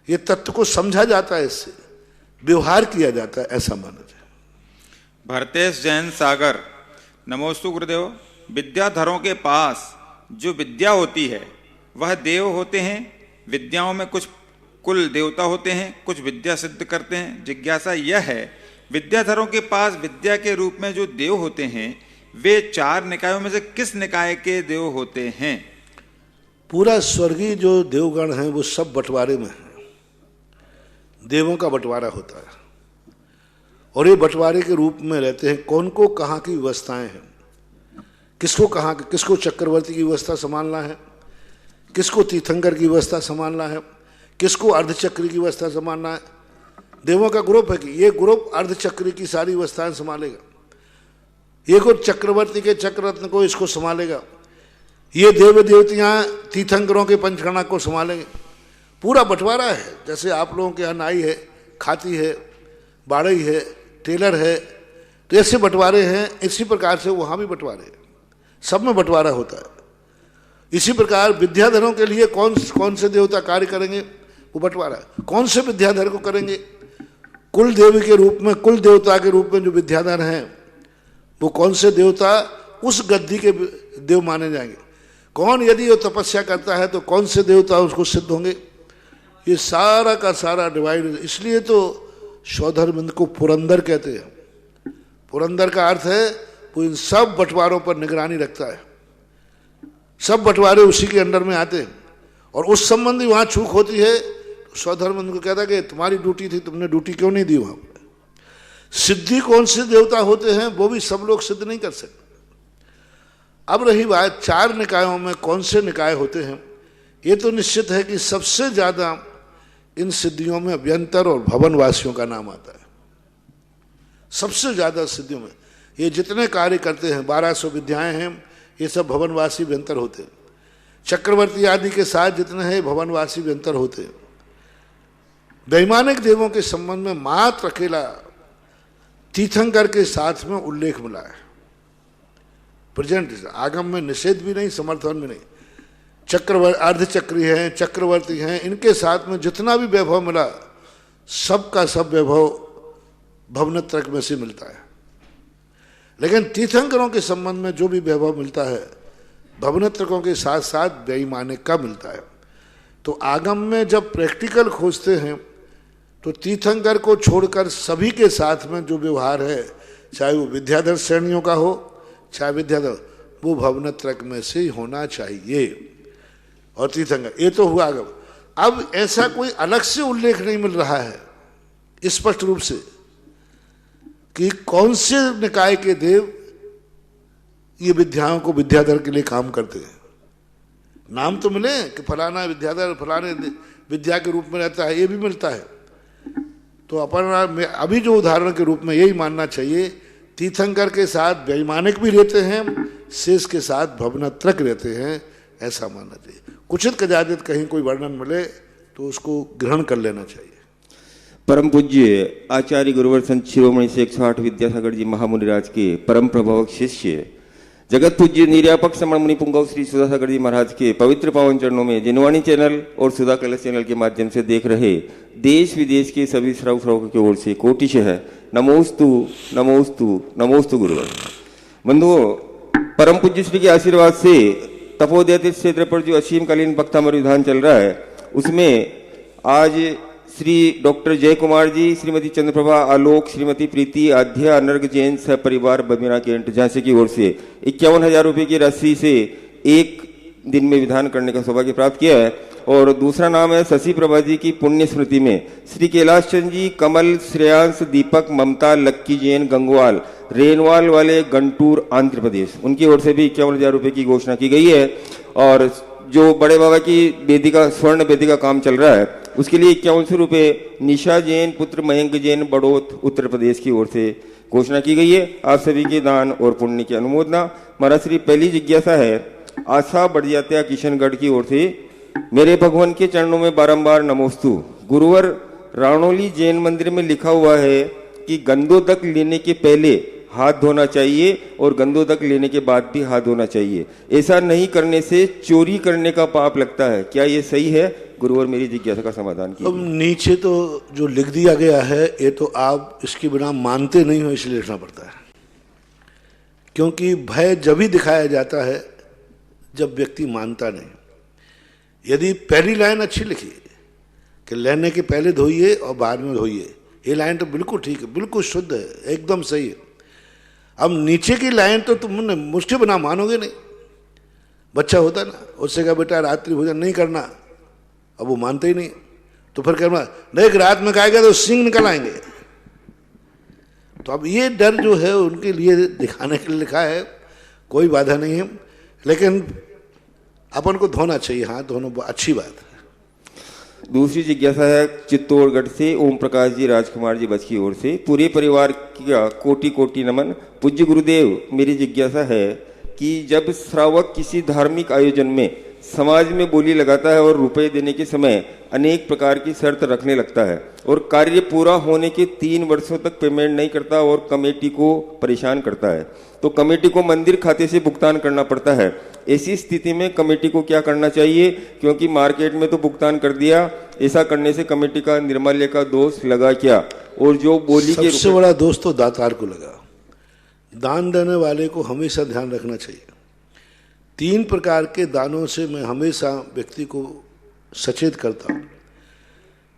ये तत्व को समझा जाता है, इससे व्यवहार किया जाता है, ऐसा माना जाए। भरतेश जैन सागर, नमोस्तु गुरुदेव। विद्याधरों के पास जो विद्या होती है वह देव होते हैं। विद्याओं में कुछ कुल देवता होते हैं, कुछ विद्या सिद्ध करते हैं। जिज्ञासा यह है, विद्याधरों के पास विद्या के रूप में जो देव होते हैं वे 4 निकायों में से किस निकाय के देव होते हैं? पूरा स्वर्गीय जो देवगण हैं वो सब बंटवारे में है। देवों का बंटवारा होता है और ये बंटवारे के रूप में रहते हैं। कौन को कहाँ की व्यवस्थाएं हैं, किसको कहाँ, किसको चक्रवर्ती की व्यवस्था संभालना है, किसको तीर्थंकर की व्यवस्था संभालना है, किसको अर्धचक्री की व्यवस्था संभालना है। देवों का ग्रुप है कि ये ग्रुप अर्धचक्री की सारी अवस्थाएं संभालेगा, ये को चक्रवर्ती के चक्ररत्न को इसको संभालेगा, ये देव देवतियाँ तीर्थंकरों के पंचकर्णा को संभालेंगे। पूरा बंटवारा है। जैसे आप लोगों के यहाँ नाई है, खाती है, बाड़ई है, टेलर है, तो ऐसे बंटवारे हैं, इसी प्रकार से वहाँ भी बंटवारे हैं, सब में बंटवारा होता है। इसी प्रकार विद्याधरों के लिए कौन से देवता कार्य करेंगे, वो बंटवारा है। कौन से विद्याधर को करेंगे, कुल देवी के रूप में, कुल देवता के रूप में जो विद्याधर हैं वो कौन से देवता उस गद्दी के देव माने जाएंगे। कौन यदि वो तपस्या करता है तो कौन से देवता उसको सिद्ध होंगे। ये सारा का सारा डिवाइड। इसलिए तो सौधर्मिंद को पुरंदर कहते हैं। पुरंदर का अर्थ है वो इन सब बंटवारों पर निगरानी रखता है, सब बंटवारे उसी के अंडर में आते हैं। और उस संबंधी वहाँ चूक होती है तो सौधर्मिंद को कहता है कि तुम्हारी ड्यूटी थी, तुमने ड्यूटी क्यों नहीं दी वहाँ पर। सिद्धि कौन से देवता होते हैं वो भी सब लोग सिद्ध नहीं कर सकते। अब रही बात 4 निकायों में कौन से निकाय होते हैं, ये तो निश्चित है कि सबसे ज्यादा इन सिद्धियों में अभ्यंतर और भवनवासियों का नाम आता है। सबसे ज्यादा सिद्धियों में ये जितने कार्य करते हैं, 1200 विद्याएं हैं, ये सब भवनवासी अभ्यंतर होते हैं। चक्रवर्ती आदि के साथ जितने हैं भवनवासी अभ्यंतर होते हैं। वैमानिक देवों के संबंध में मात्र अकेला तीर्थंकर के साथ में उल्लेख मिला है। प्रेजेंट आगम में निषेध भी नहीं, समर्थन भी नहीं। अर्धचक्री हैं, चक्रवर्ती हैं, इनके साथ में जितना भी वैभव मिला सबका सब वैभव भवनत्रक में से मिलता है। लेकिन तीर्थंकरों के संबंध में जो भी वैभव मिलता है भवनत्रकों के साथ साथ वैमानिक का मिलता है। तो आगम में जब प्रैक्टिकल खोजते हैं तो तीर्थंकर को छोड़कर सभी के साथ में जो व्यवहार है, चाहे वो विद्याधर श्रेणियों का हो चाहे विद्याधर, वो भवनत्रक में से ही होना चाहिए। और तीर्थंकर ये तो हुआ आगम। अब ऐसा कोई अलग से उल्लेख नहीं मिल रहा है स्पष्ट रूप से कि कौन से निकाय के देव ये विद्याओं को विद्याधर के लिए काम करते हैं। नाम तो मिले कि फलाना विद्याधर फलाने विद्या के रूप में रहता है, ये भी मिलता है। तो अपन अभी जो उदाहरण के रूप में यही मानना चाहिए, तीर्थंकर के साथ वैमानिक भी रहते हैं, शेष के साथ भवनत्रक रहते हैं, ऐसा मानना चाहिए। कुचित कदाचित कहीं कोई वर्णन मिले तो उसको ग्रहण कर लेना चाहिए। परम पूज्य आचार्य गुरुवर संत शिरोमणि से 108 विद्यासागर जी महामुनिराज के परम प्रभावक शिष्य जगत पूज्य निर्यापक समण मुनि पुंगव श्री सुधासागर जी महाराज के पवित्र पावन चरणों में जिनवाणी चैनल और सुधा कलश चैनल के माध्यम से देख रहे देश विदेश के सभी श्रावकों की ओर से कोटिशः नमोस्तु नमोस्तु नमोस्तु गुरुवर। बंधुओं, परम पूज्य श्री के आशीर्वाद से तपोदय क्षेत्र पर जो असीमकालीन भक्तामर विधान चल रहा है उसमें आज श्री डॉक्टर जय कुमार जी, श्रीमती चंद्रप्रभा आलोक, श्रीमती प्रीति आध्या अनर्ग जैन सह परिवार बमिरा कैंट झांसी की ओर से 51,000 रुपये की राशि से एक दिन में विधान करने का सौभाग्य प्राप्त किया है। और दूसरा नाम है शशि प्रभा जी की पुण्य स्मृति में श्री कैलाश चंद जी, कमल, श्रेयांश, दीपक, ममता, लक्की जैन गंगवाल, रेनवाल वाले गंटूर आंध्र प्रदेश, उनकी ओर से भी 51,000 रुपये की घोषणा की गई है। और जो बड़े बाबा की वेदिका स्वर्ण वेदिका काम चल रहा है उसके लिए 5100 रुपये निशा जैन पुत्र मयंक जैन बड़ौत उत्तर प्रदेश की ओर से घोषणा की गई है। आप सभी के दान और पुण्य की अनुमोदना। हमारा श्री पहली जिज्ञासा है आशा बढ़ियात्या किशनगढ़ की ओर से, मेरे भगवान के चरणों में बारंबार नमोस्तु। गुरुवर, राणोली जैन मंदिर में लिखा हुआ है कि गंदोदक लेने के पहले हाथ धोना चाहिए और गंदोदक लेने के बाद भी हाथ धोना चाहिए। ऐसा नहीं करने से चोरी करने का पाप लगता है, क्या ये सही है? गुरुवर, मेरी जिज्ञासा का समाधान कीजिए। अब नीचे तो जो लिख दिया गया है ये तो आप इसके बिना मानते नहीं हो, इसलिए लिखना पड़ता है। क्योंकि भय जब ही दिखाया जाता है जब व्यक्ति मानता नहीं। यदि पहली लाइन अच्छी लिखी कि लेने के पहले धोइए और बाद में धोइए, ये लाइन तो बिल्कुल ठीक है, बिल्कुल शुद्ध है, एकदम सही है। अब नीचे की लाइन तो तुमने मुश्किल बना मानोगे नहीं। बच्चा होता ना, उससे कहा बेटा रात्रि भोजन नहीं करना, अब वो मानते ही नहीं। तो फिर कहना नहीं रात में खाएगा तो सिंह निकल आएंगे। तो अब ये डर जो है उनके लिए दिखाने के लिए लिखा है, कोई बाधा नहीं है, लेकिन अपन को धोना चाहिए हाथ, धोना अच्छी बात है। दूसरी जिज्ञासा है चित्तौड़गढ़ से ओम प्रकाश जी राजकुमार जी बच की ओर से। पूरे परिवार का कोटि कोटि नमन। पूज्य गुरुदेव, मेरी जिज्ञासा है कि जब श्रावक किसी धार्मिक आयोजन में समाज में बोली लगाता है और रुपए देने के समय अनेक प्रकार की शर्त रखने लगता है और कार्य पूरा होने के 3 वर्षों तक पेमेंट नहीं करता और कमेटी को परेशान करता है, तो कमेटी को मंदिर खाते से भुगतान करना पड़ता है। ऐसी स्थिति में कमेटी को क्या करना चाहिए? क्योंकि मार्केट में तो भुगतान कर दिया, ऐसा करने से कमेटी का निर्माल्य का दोष लगा क्या? और जो बोली के सबसे बड़ा दोष तो दातार को लगा। दान देने वाले को हमेशा ध्यान रखना चाहिए। 3 प्रकार के दानों से मैं हमेशा व्यक्ति को सचेत करता हूं।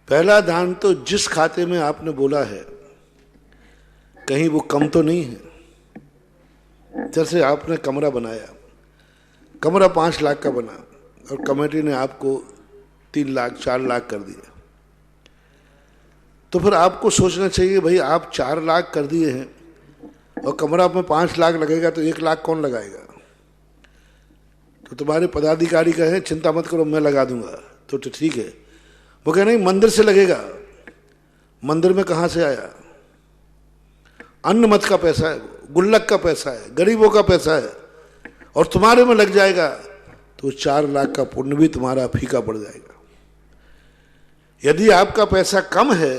पहला दान तो जिस खाते में आपने बोला है कहीं वो कम तो नहीं है। जैसे आपने कमरा बनाया, कमरा 5 लाख का बना और कमेटी ने आपको 3 लाख 4 लाख कर दिया, तो फिर आपको सोचना चाहिए भाई आप 4 लाख कर दिए हैं और कमरा में 5 लाख लगेगा तो 1 लाख कौन लगाएगा? तो तुम्हारे पदाधिकारी कहें चिंता मत करो मैं लगा दूंगा तो ठीक है। वो कहे नहीं मंदिर से लगेगा। मंदिर में कहां से आया? अन्न मत का पैसा है, गुल्लक का पैसा है, गरीबों का पैसा है और तुम्हारे में लग जाएगा तो 4 लाख का पुण्य भी तुम्हारा फीका पड़ जाएगा। यदि आपका पैसा कम है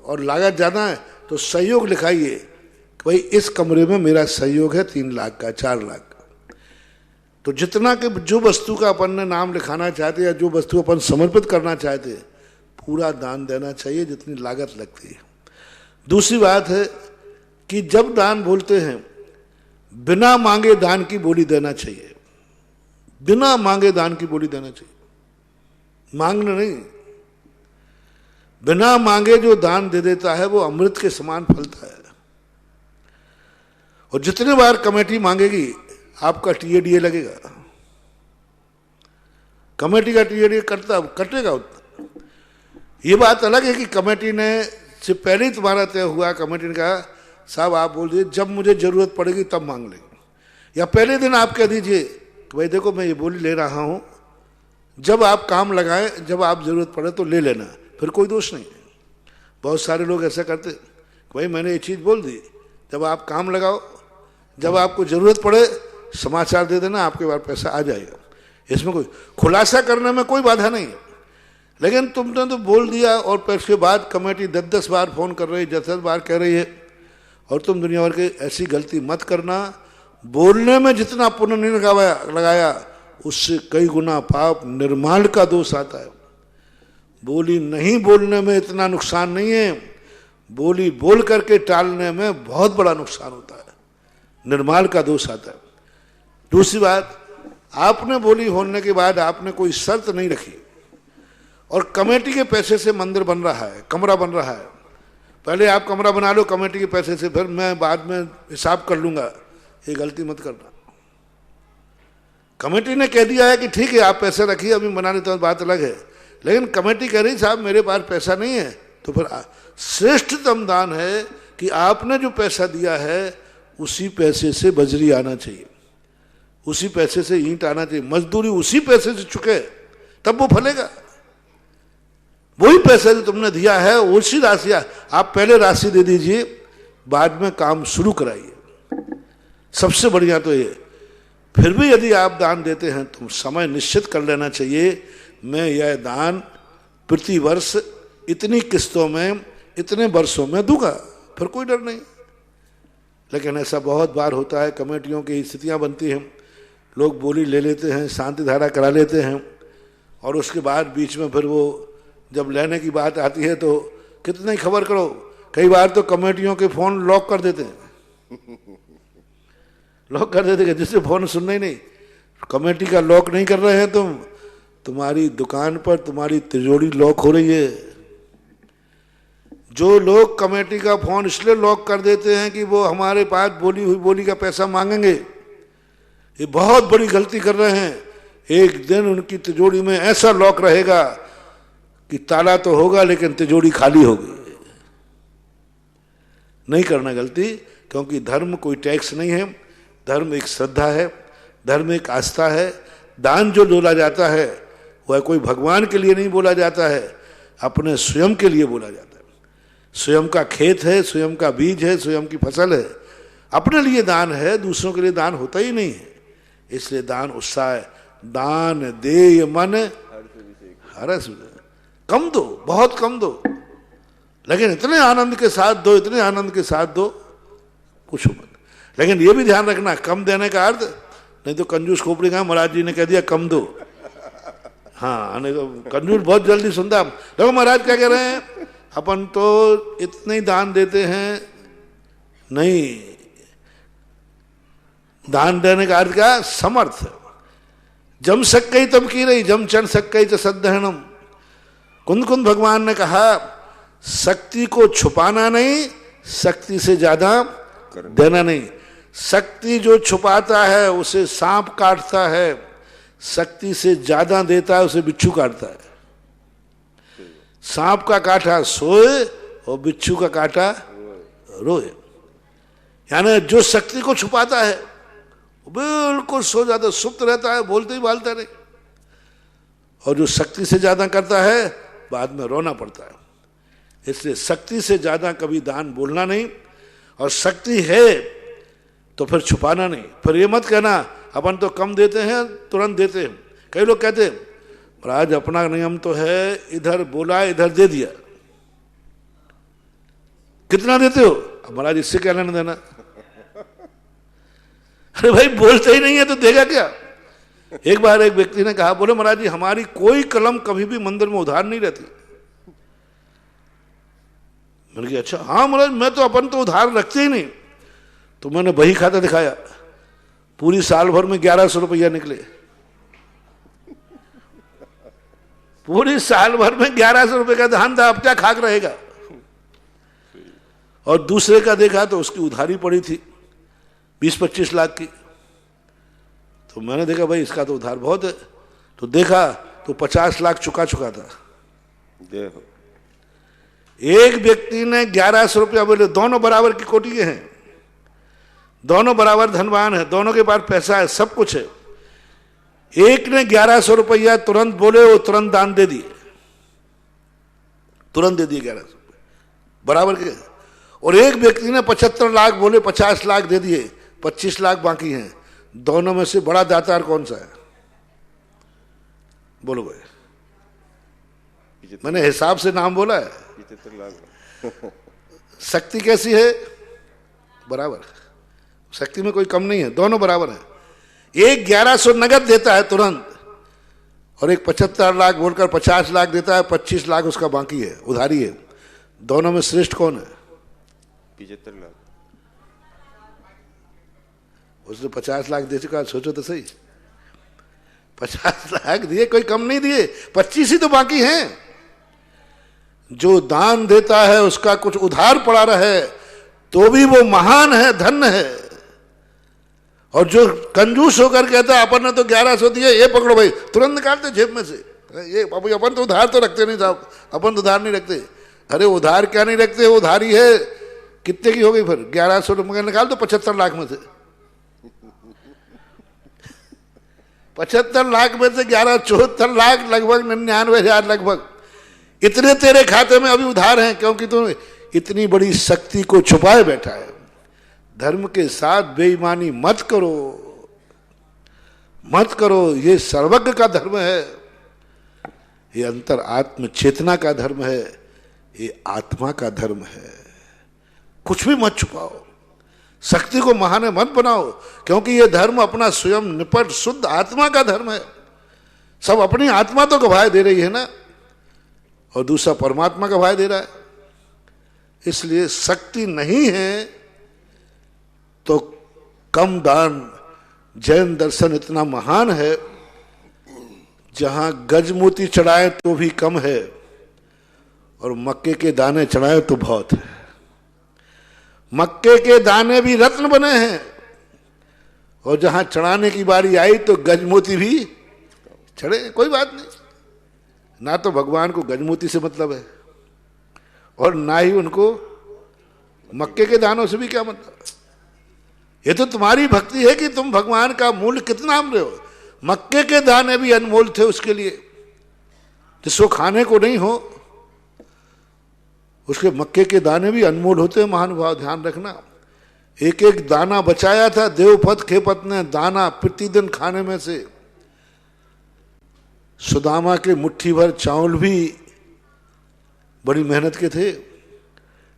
और लागत ज्यादा है तो सहयोग लिखाइए कि भाई इस कमरे में मेरा सहयोग है 3 लाख का 4 लाख का। तो जितना कि जो वस्तु का अपन ने नाम लिखाना चाहते या जो वस्तु अपन समर्पित करना चाहते पूरा दान देना चाहिए जितनी लागत लगती है। दूसरी बात है कि जब दान बोलते हैं बिना मांगे दान की बोली देना चाहिए। बिना मांगे दान की बोली देना चाहिए, मांगना नहीं। बिना मांगे जो दान दे देता है वो अमृत के समान फलता है। और जितने बार कमेटी मांगेगी आपका टीएडीए लगेगा। कमेटी का टीएडीए कटेगा उतना। ये बात अलग है कि कमेटी ने से पहले ही तुम्हारा तय हुआ, कमेटी ने कहा साहब आप बोल दीजिए जब मुझे जरूरत पड़ेगी तब मांग लेंगे, या पहले दिन आप कह दीजिए कि भाई देखो मैं ये बोली ले रहा हूं, जब आप काम लगाएं जब आप जरूरत पड़े तो ले लेना, फिर कोई दोष नहीं है। बहुत सारे लोग ऐसा करते भाई मैंने ये चीज़ बोल दी, जब आप काम लगाओ, जब आपको जरूरत पड़े समाचार दे देना, आपके पास पैसा आ जाएगा। इसमें कोई खुलासा करने में कोई बाधा नहीं है। लेकिन तुमने तो बोल दिया और फिर उसके बाद कमेटी 10-10 बार फोन कर रही है, 10-10 बार कह रही है, और तुम दुनिया भर के ऐसी गलती मत करना। बोलने में जितना पुण्य नहीं लगाया उससे कई गुना पाप निर्माण का दोष आता है। बोली नहीं बोलने में इतना नुकसान नहीं है, बोली बोल करके टालने में बहुत बड़ा नुकसान होता है, निर्माण का दोष आता है। दूसरी बात, आपने बोली होने के बाद आपने कोई शर्त नहीं रखी और कमेटी के पैसे से मंदिर बन रहा है, कमरा बन रहा है, पहले आप कमरा बना लो कमेटी के पैसे से, फिर मैं बाद में हिसाब कर लूंगा, ये गलती मत करना। कमेटी ने कह दिया है कि ठीक है आप पैसे रखिए अभी बनाने तो बात अलग है, लेकिन कमेटी कह रही साहब मेरे पास पैसा नहीं है, तो फिर श्रेष्ठतम दान है कि आपने जो पैसा दिया है उसी पैसे से बजरी आना चाहिए, उसी पैसे से ईंट आना चाहिए, मजदूरी उसी पैसे से चुके तब वो फलेगा। वही पैसा जो तुमने दिया है उसी राशि, आप पहले राशि दे दीजिए बाद में काम शुरू कराइए, सबसे बढ़िया तो ये। फिर भी यदि आप दान देते हैं तो समय निश्चित कर लेना चाहिए, मैं यह दान प्रति वर्ष इतनी किस्तों में इतने वर्षों में दूंगा, फिर कोई डर नहीं। लेकिन ऐसा बहुत बार होता है, कमेटियों की स्थितियां बनती हैं, लोग बोली ले लेते हैं, शांति धारा करा लेते हैं और उसके बाद बीच में फिर वो जब लेने की बात आती है तो कितनी खबर करो, कई बार तो कमेटियों के फोन लॉक कर देते हैं लॉक कर देते हैं, जिससे फोन सुनना ही नहीं। कमेटी का लॉक नहीं कर रहे हैं तुम, तुम्हारी दुकान पर तुम्हारी तिजोरी लॉक हो रही है। जो लोग कमेटी का फोन इसलिए लॉक कर देते हैं कि वो हमारे पास बोली हुई बोली का पैसा मांगेंगे, ये बहुत बड़ी गलती कर रहे हैं। एक दिन उनकी तिजोरी में ऐसा लॉक रहेगा कि ताला तो होगा लेकिन तिजोरी खाली होगी। नहीं करना गलती, क्योंकि धर्म कोई टैक्स नहीं है, धर्म एक श्रद्धा है, धर्म एक आस्था है। दान जो डोला जाता है वह कोई भगवान के लिए नहीं बोला जाता है, अपने स्वयं के लिए बोला जाता है। स्वयं का खेत है, स्वयं का बीज है, स्वयं की फसल है, अपने लिए दान है, दूसरों के लिए दान होता ही नहीं है। इसलिए दान उत्साह है। दान देय मन हरस, कम दो, बहुत कम दो, लेकिन इतने आनंद के साथ दो, इतने आनंद के साथ दो, पूछो मत। लेकिन ये भी ध्यान रखना, कम देने का अर्थ नहीं तो कंजूस खोपड़ी का महाराज जी ने कह दिया कम दो। हाँ, नहीं तो कंजूस बहुत जल्दी सुनता। देखो महाराज क्या कह रहे हैं, अपन तो इतने ही दान देते हैं, नहीं, दान देने का अर्थ क्या, समर्थ। जम सक गई तब की रही, जम चढ़ सक गई तो सदहनम। कुंद कुंद भगवान ने कहा शक्ति को छुपाना नहीं, शक्ति से ज्यादा देना नहीं। शक्ति जो छुपाता है उसे सांप काटता है, शक्ति से ज्यादा देता है उसे बिच्छू काटता है। सांप का काटा सोए और बिच्छू का काटा रोए। यानी जो शक्ति को छुपाता है बिल्कुल सो जाता, सुप्त रहता है, बोलते ही बालता नहीं। और जो शक्ति से ज्यादा करता है बाद में रोना पड़ता है। इसलिए शक्ति से ज्यादा कभी दान बोलना नहीं, और शक्ति है तो फिर छुपाना नहीं। फिर ये मत कहना अपन तो कम देते हैं तुरंत देते हैं। कई लोग कहते हैं महाराज अपना नियम तो है, इधर बोला इधर दे दिया, कितना देते हो? महाराज इससे क्या लेना देना? अरे भाई बोलते ही नहीं है तो देगा क्या? एक बार एक व्यक्ति ने कहा, बोले महाराज जी हमारी कोई कलम कभी भी मंदिर में उधार नहीं रहती। मैंने कहा अच्छा, हाँ महाराज मैं तो अपन तो उधार रखते ही नहीं। तो मैंने बही खाता दिखाया, पूरी साल भर में 1100 रुपया निकले। पूरी साल भर में 1100 रुपये का धान था, अब क्या खाक रहेगा? और दूसरे का देखा तो उसकी उधारी पड़ी थी 20-25 लाख की। तो मैंने देखा भाई इसका तो उधार बहुत है, तो देखा तो 50 लाख चुका था। एक व्यक्ति ने 1100 रुपया बोले, दोनों बराबर की कोटि के हैं, दोनों बराबर धनवान है, दोनों के पास पैसा है, सब कुछ है। एक ने 1100 रुपया तुरंत बोले, वो तुरंत दान दे दिए, तुरंत दे दिए 1100 रुपये बराबर के। और एक व्यक्ति ने 75 लाख बोले, 50 लाख दे दिए, 25 लाख बाकी हैं। दोनों में से बड़ा दातार कौन सा है? बोलो भाई। मैंने हिसाब से नाम बोला है। 75 लाख। शक्ति कैसी है? बराबर। शक्ति में कोई कम नहीं है, दोनों बराबर है। एक 1100 नगद देता है तुरंत, और एक 75 लाख बोलकर 50 लाख देता है, 25 लाख उसका बाकी है, उधारी है। दोनों में श्रेष्ठ कौन है? 75 लाख। उसने 50 लाख दे चुका, सोचो तो सही। 50 लाख दिए, कोई कम नहीं दिए, 25 ही तो बाकी हैं। जो दान देता है उसका कुछ उधार पड़ा रहे तो भी वो महान है, धन्य है। और जो कंजूस होकर कहता है अपन ने तो 1100 दिए, ये पकड़ो भाई, तुरंत निकालते जेब में से। ये अपन तो उधार तो रखते नहीं साहब, अपन तो उधार नहीं रखते। अरे उधार क्या नहीं रखते, उधारी है। कितने की हो गई फिर? 1100 रुपये निकाल दो 75 लाख में से। 75 लाख में से 74 लाख लगभग 99,000 लगभग इतने तेरे खाते में अभी उधार हैं, क्योंकि तू इतनी बड़ी शक्ति को छुपाए बैठा है। धर्म के साथ बेईमानी मत करो, मत करो। ये सर्वज्ञ का धर्म है, ये अंतर आत्म चेतना का धर्म है, ये आत्मा का धर्म है। कुछ भी मत छुपाओ, शक्ति को महान मत बनाओ, क्योंकि ये धर्म अपना स्वयं निपट शुद्ध आत्मा का धर्म है। सब अपनी आत्मा तो गवाह दे रही है ना, और दूसरा परमात्मा गवाह दे रहा है। इसलिए शक्ति नहीं है तो कम दान। जैन दर्शन इतना महान है, जहां गजमोती चढ़ाए तो भी कम है, और मक्के के दाने चढ़ाए तो बहुत है। मक्के के दाने भी रत्न बने हैं, और जहां चढ़ाने की बारी आई तो गजमोती भी चढ़े। कोई बात नहीं, ना तो भगवान को गजमोती से मतलब है, और ना ही उनको मक्के के दानों से भी क्या मतलब। ये तो तुम्हारी भक्ति है कि तुम भगवान का मूल्य कितना हम रहे हो। मक्के के दाने भी अनमोल थे उसके लिए, जिसको खाने को नहीं हो, उसके मक्के के दाने भी अनमोल होते हैं महानुभाव, ध्यान रखना। एक एक दाना बचाया था देवपत खेपत ने, दाना प्रतिदिन खाने में से। सुदामा के मुट्ठी भर चावल भी बड़ी मेहनत के थे।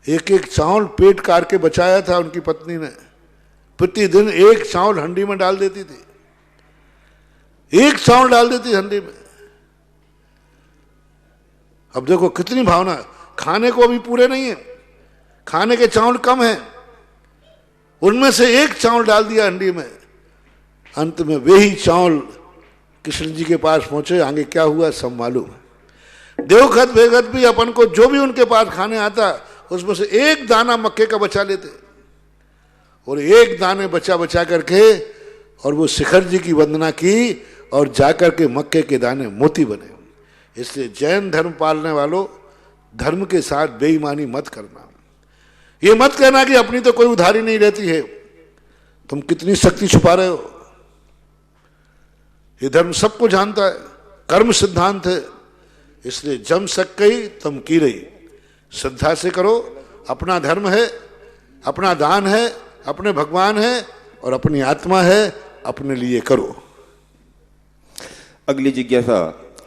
एक एक चावल पेट काट के बचाया था उनकी पत्नी ने। प्रतिदिन एक चावल हंडी में डाल देती थी, एक चावल डाल देती हंडी में। अब देखो कितनी भावना। खाने को अभी पूरे नहीं है, खाने के चावल कम है, उनमें से एक चावल डाल दिया हंडी में। अंत में वे ही चावल कृष्ण जी के पास पहुंचे। आगे क्या हुआ सब मालूम है। देवखत भेगत भी अपन को जो भी उनके पास खाने आता उसमें से एक दाना मक्के का बचा लेते, और एक दाने बचा बचा करके और वो शिखर जी की वंदना की और जाकर के मक्के के दाने मोती बने। इसलिए जैन धर्म पालने वालों, धर्म के साथ बेईमानी मत करना। ये मत कहना कि अपनी तो कोई उधारी नहीं रहती है, तुम कितनी शक्ति छुपा रहे हो। ये धर्म सबको जानता है, कर्म सिद्धांत है। इसलिए जम सकई तम की रही, श्रद्धा से करो। अपना धर्म है, अपना दान है, अपने भगवान है और अपनी आत्मा है, अपने लिए करो। अगली जिज्ञासा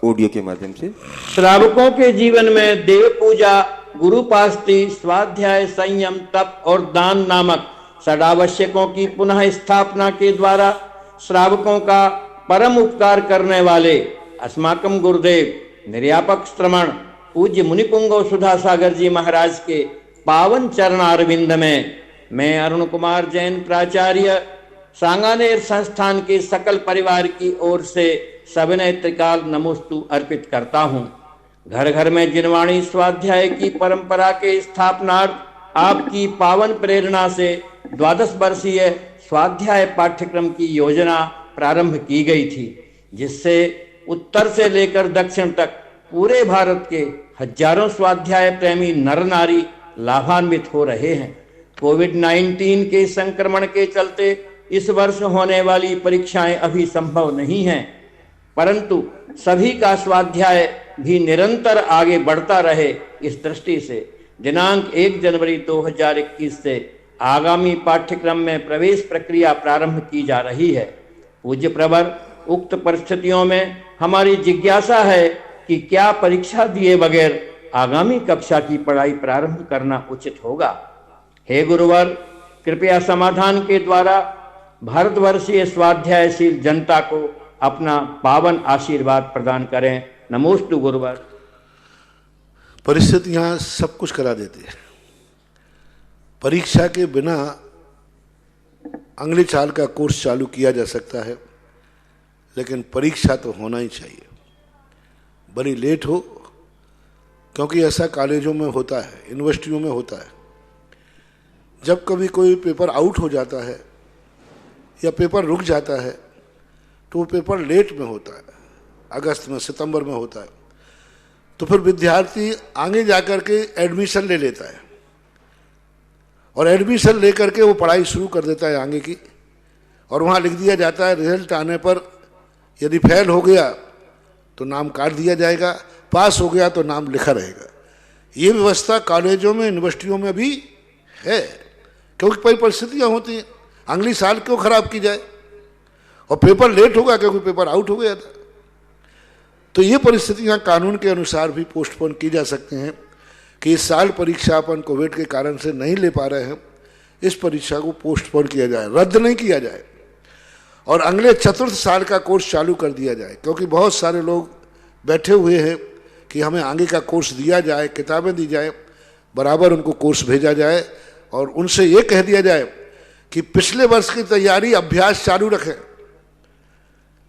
ऑडियो के माध्यम से। श्रावकों के जीवन में देव पूजा, गुरु पास्ती, स्वाध्याय, संयम, तप और दान नामक षडावश्यकों की पुनः स्थापना के द्वारा श्रावकों का परम उपकार करने वाले अस्माकं गुरुदेव निर्यापक श्रमण पूज्य मुनिपुंगव सुधा सागर जी महाराज के पावन चरणारविंद में मैं अरुण कुमार जैन प्राचार्य सांगानेर संस्थान के सकल परिवार की ओर से सविनय त्रिकाल नमोस्तु अर्पित करता हूँ। घर घर में जिनवाणी स्वाध्याय की परंपरा के स्थापनार्थ आपकी पावन प्रेरणा से 12 वर्षीय स्वाध्याय पाठ्यक्रम की योजना प्रारंभ की गई थी, जिससे उत्तर से लेकर दक्षिण तक पूरे भारत के हजारों स्वाध्याय प्रेमी नर नारी लाभान्वित हो रहे हैं। कोविड-19 के संक्रमण के चलते इस वर्ष होने वाली परीक्षाएं अभी संभव नहीं हैं, परंतु सभी का स्वाध्याय भी निरंतर आगे बढ़ता रहे, इस दृष्टि से दिनांक 1 जनवरी 2021 से आगामी पाठ्यक्रम में प्रवेश प्रक्रिया प्रारंभ की जा रही है। पूज्य प्रवर, उक्त परिस्थितियों में हमारी जिज्ञासा है कि क्या परीक्षा दिए बगैर आगामी कक्षा की पढ़ाई प्रारंभ करना उचित होगा? हे गुरुवर, कृपया समाधान के द्वारा भारतवर्षीय स्वाध्यायशील जनता को अपना पावन आशीर्वाद प्रदान करें। नमोस्तु गुरुवर। परिस्थितियां सब कुछ करा देती है। परीक्षा के बिना अगले साल का कोर्स चालू किया जा सकता है, लेकिन परीक्षा तो होना ही चाहिए, बड़ी लेट हो, क्योंकि ऐसा कॉलेजों में होता है, यूनिवर्सिटियों में होता है। जब कभी कोई पेपर आउट हो जाता है या पेपर रुक जाता है तो वो पेपर लेट में होता है, अगस्त में, सितंबर में होता है, तो फिर विद्यार्थी आगे जाकर के एडमिशन ले लेता है और एडमिशन लेकर के वो पढ़ाई शुरू कर देता है आगे की, और वहाँ लिख दिया जाता है रिजल्ट आने पर यदि फेल हो गया तो नाम काट दिया जाएगा, पास हो गया तो नाम लिखा रहेगा। ये व्यवस्था कॉलेजों में, यूनिवर्सिटियों में भी है, क्योंकि कई परिस्थितियाँ होती हैं। अगली साल क्यों खराब की जाए, और पेपर लेट होगा क्योंकि पेपर आउट हो गया था। तो ये परिस्थितियां कानून के अनुसार भी पोस्टपोन की जा सकती हैं कि इस साल परीक्षा अपन कोविड के कारण से नहीं ले पा रहे हैं, इस परीक्षा को पोस्टपोन किया जाए, रद्द नहीं किया जाए, और अगले चतुर्थ साल का कोर्स चालू कर दिया जाए। क्योंकि बहुत सारे लोग बैठे हुए हैं कि हमें आगे का कोर्स दिया जाए, किताबें दी जाए, बराबर उनको कोर्स भेजा जाए और उनसे ये कह दिया जाए कि पिछले वर्ष की तैयारी, अभ्यास चालू रखें।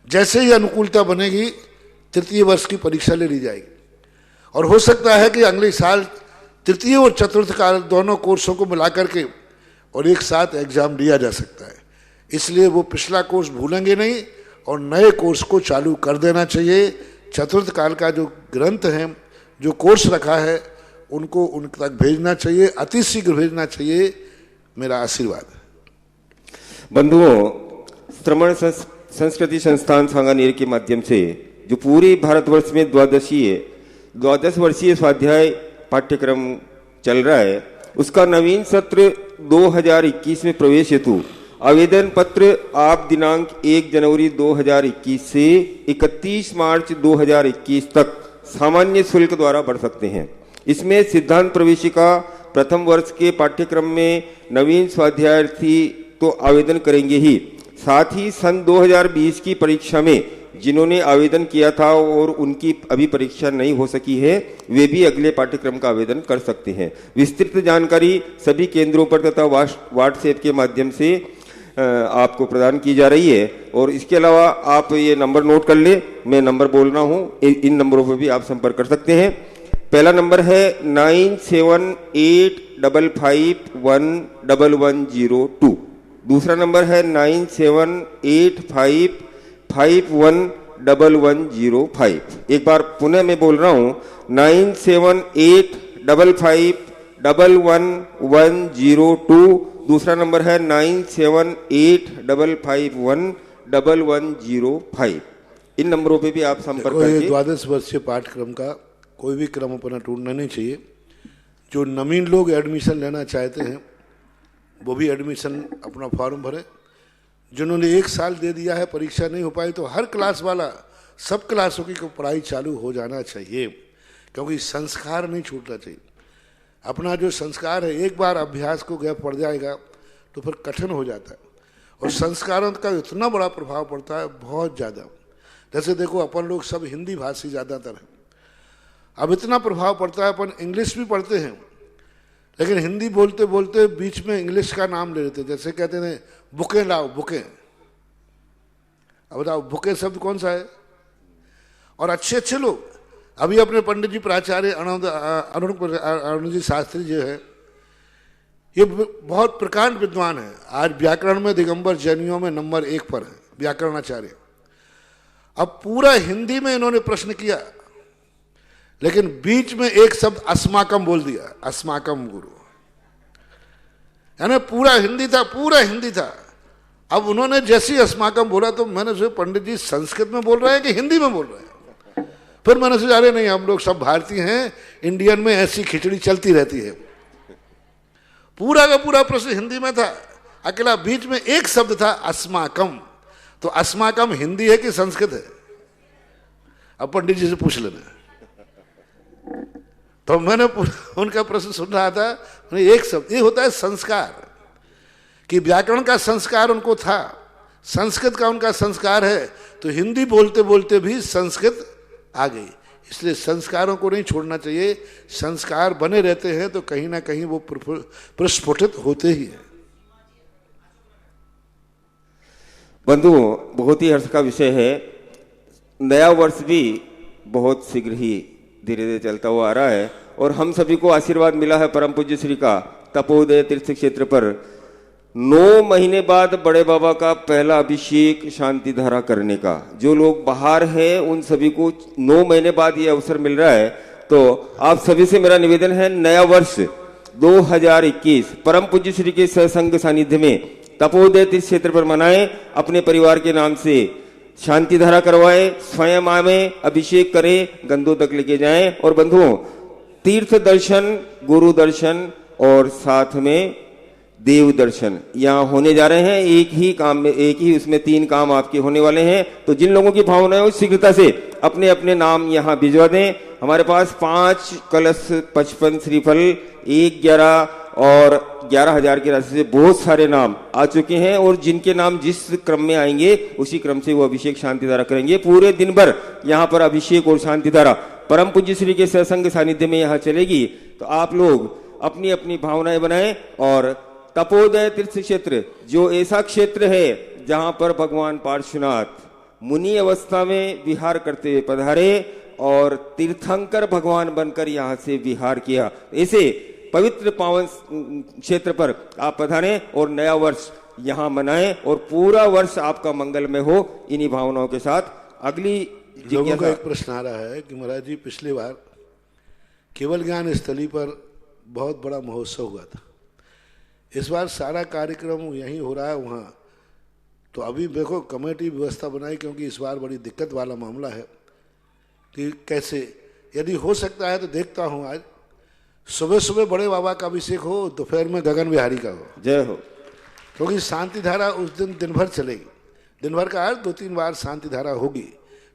जैसे ही अनुकूलता बनेगी तृतीय वर्ष की परीक्षा ले ली जाएगी, और हो सकता है कि अगले साल तृतीय और चतुर्थ काल दोनों कोर्सों को मिलाकर के और एक साथ एग्जाम दिया जा सकता है। इसलिए वो पिछला कोर्स भूलेंगे नहीं और नए कोर्स को चालू कर देना चाहिए। चतुर्थ काल का जो ग्रंथ है, जो कोर्स रखा है, उनको उन तक भेजना चाहिए, अति शीघ्र भेजना चाहिए, मेरा आशीर्वाद है। बंधुओं, श्रमण संस्कृति संस्थान सांगानेर के माध्यम से जो पूरे भारतवर्ष में द्वादशीय द्वादश वर्षीय स्वाध्याय पाठ्यक्रम चल रहा है, उसका नवीन सत्र 2021 में प्रवेश हेतु आवेदन पत्र आप दिनांक 1 जनवरी 2021 से 31 मार्च 2021 तक सामान्य शुल्क द्वारा भर सकते हैं। इसमें सिद्धांत प्रवेशिका प्रथम वर्ष के पाठ्यक्रम में नवीन स्वाध्यायार्थी तो आवेदन करेंगे ही, साथ ही सन 2020 की परीक्षा में जिन्होंने आवेदन किया था और उनकी अभी परीक्षा नहीं हो सकी है, वे भी अगले पाठ्यक्रम का आवेदन कर सकते हैं। विस्तृत जानकारी सभी केंद्रों पर तथा व्हाट्सएप के माध्यम से आपको प्रदान की जा रही है। और इसके अलावा आप ये नंबर नोट कर ले, मैं नंबर बोल रहा हूँ, इन नंबरों पर भी आप संपर्क कर सकते हैं। पहला नंबर है 9785511102, दूसरा नंबर है 9785511105। एक बार पुनः मैं बोल रहा हूँ 9785511102, दूसरा नंबर है 9785511105। इन नंबरों पे भी आप संपर्क करके द्वादश वर्षीय पाठ्यक्रम का कोई भी क्रम अपना टूटना नहीं चाहिए। जो नवीन लोग एडमिशन लेना चाहते हैं वो भी एडमिशन अपना फॉर्म भरें। जिन्होंने 1 साल दे दिया है, परीक्षा नहीं हो पाई, तो हर क्लास वाला सब क्लासों की पढ़ाई चालू हो जाना चाहिए, क्योंकि संस्कार नहीं छूटना चाहिए। अपना जो संस्कार है, एक बार अभ्यास को गैप पड़ जाएगा तो फिर कठिन हो जाता है, और संस्कारों का इतना बड़ा प्रभाव पड़ता है, बहुत ज़्यादा। जैसे देखो अपन लोग सब हिंदी भाषी ज़्यादातर हैं, अब इतना प्रभाव पड़ता है, अपन इंग्लिश भी पढ़ते हैं लेकिन हिंदी बोलते बोलते बीच में इंग्लिश का नाम ले लेते। जैसे कहते हैं बुके लाओ, बुके, अब बताओ बुके शब्द कौन सा है? और अच्छे अच्छे लोग, अभी अपने पंडित जी प्राचार्य अरुण जी शास्त्री जो है, ये बहुत प्रकांड विद्वान है। आज व्याकरण में दिगंबर जैनियों में नंबर 1 पर है, व्याकरणाचार्य। अब पूरा हिंदी में इन्होंने प्रश्न किया, लेकिन बीच में एक शब्द अस्माकम बोल दिया, अस्माकम गुरु, यानी पूरा हिंदी था, पूरा हिंदी था। अब उन्होंने जैसी अस्माकम बोला तो मैंने सोचा पंडित जी संस्कृत में बोल रहे हैं कि हिंदी में बोल रहे हैं। फिर मैंने सोचा अरे नहीं, हम लोग सब भारतीय हैं, इंडियन में ऐसी खिचड़ी चलती रहती है। पूरा का पूरा प्रश्न हिंदी में था, अकेला बीच में एक शब्द था अस्माकम। तो अस्माकम हिंदी है कि संस्कृत है? अब पंडित जी से पूछ लेना। तो मैंने उनका प्रश्न सुन रहा था, एक शब्द, ये होता है संस्कार, कि व्याकरण का संस्कार उनको था, संस्कृत का उनका संस्कार है, तो हिंदी बोलते बोलते भी संस्कृत आ गई। इसलिए संस्कारों को नहीं छोड़ना चाहिए, संस्कार बने रहते हैं तो कहीं ना कहीं वो प्रस्फुटित होते ही हैं। बंधुओं, बहुत ही हर्ष का विषय है। नया वर्ष भी बहुत शीघ्र ही धीरे धीरे चलता हुआ आ रहा है, और हम सभी को आशीर्वाद मिला है परम पूज्य श्री का तपोदय तीर्थ क्षेत्र पर 9 महीने बाद बड़े बाबा का पहला अभिषेक शांति धारा करने का। जो लोग बाहर हैं उन सभी को 9 महीने बाद ये अवसर मिल रहा है। तो आप सभी से मेरा निवेदन है, नया वर्ष 2021 परम पूज्य श्री के सत्संग सानिध्य में तपोदय तीर्थ क्षेत्र पर मनाएं। अपने परिवार के नाम से शांति धारा करवाएं, स्वयं आवे, अभिषेक करें, गंदों तक लेके जाएं। और बंधुओं, तीर्थ दर्शन, गुरु दर्शन और साथ में देव दर्शन यहाँ होने जा रहे हैं। एक ही काम में, एक ही उसमें 3 काम आपके होने वाले हैं। तो जिन लोगों की भावना है उस शीघ्रता से अपने अपने नाम यहाँ भिजवा दें। हमारे पास 5 कलश 55 श्रीफल 1/11 और 11,000 की राशि से बहुत सारे नाम आ चुके हैं, और जिनके नाम जिस क्रम में आएंगे उसी क्रम से वो अभिषेक शांति धारा करेंगे। पूरे दिन भर यहाँ पर अभिषेक और शांति धारा परम पूज्य श्री के सत्संग सानिध्य में यहाँ चलेगी। तो आप लोग अपनी अपनी भावनाएं बनाएं। और तपोदय तीर्थ क्षेत्र जो ऐसा क्षेत्र है जहां पर भगवान पार्श्वनाथ मुनि अवस्था में विहार करते हुए पधारे और तीर्थंकर भगवान बनकर यहाँ से विहार किया, ऐसे पवित्र पावन क्षेत्र पर आप पधारें और नया वर्ष यहाँ मनाएं और पूरा वर्ष आपका मंगलमय हो। इन्हीं भावनाओं के साथ अगली लोगों का एक प्रश्न आ रहा है कि महाराज जी, पिछली बार केवल ज्ञान स्थली पर बहुत बड़ा महोत्सव हुआ था, इस बार सारा कार्यक्रम यहीं हो रहा है वहाँ, तो अभी देखो कमेटी व्यवस्था बनाई, क्योंकि इस बार बड़ी दिक्कत वाला मामला है कि कैसे यदि हो सकता है तो देखता हूँ आज सुबह सुबह बड़े बाबा का अभिषेक हो, दोपहर में गगन बिहारी का हो। जय हो। क्योंकि शांति धारा उस दिन दिन भर चलेगी, दिन भर का आज 2-3 बार शांति धारा होगी।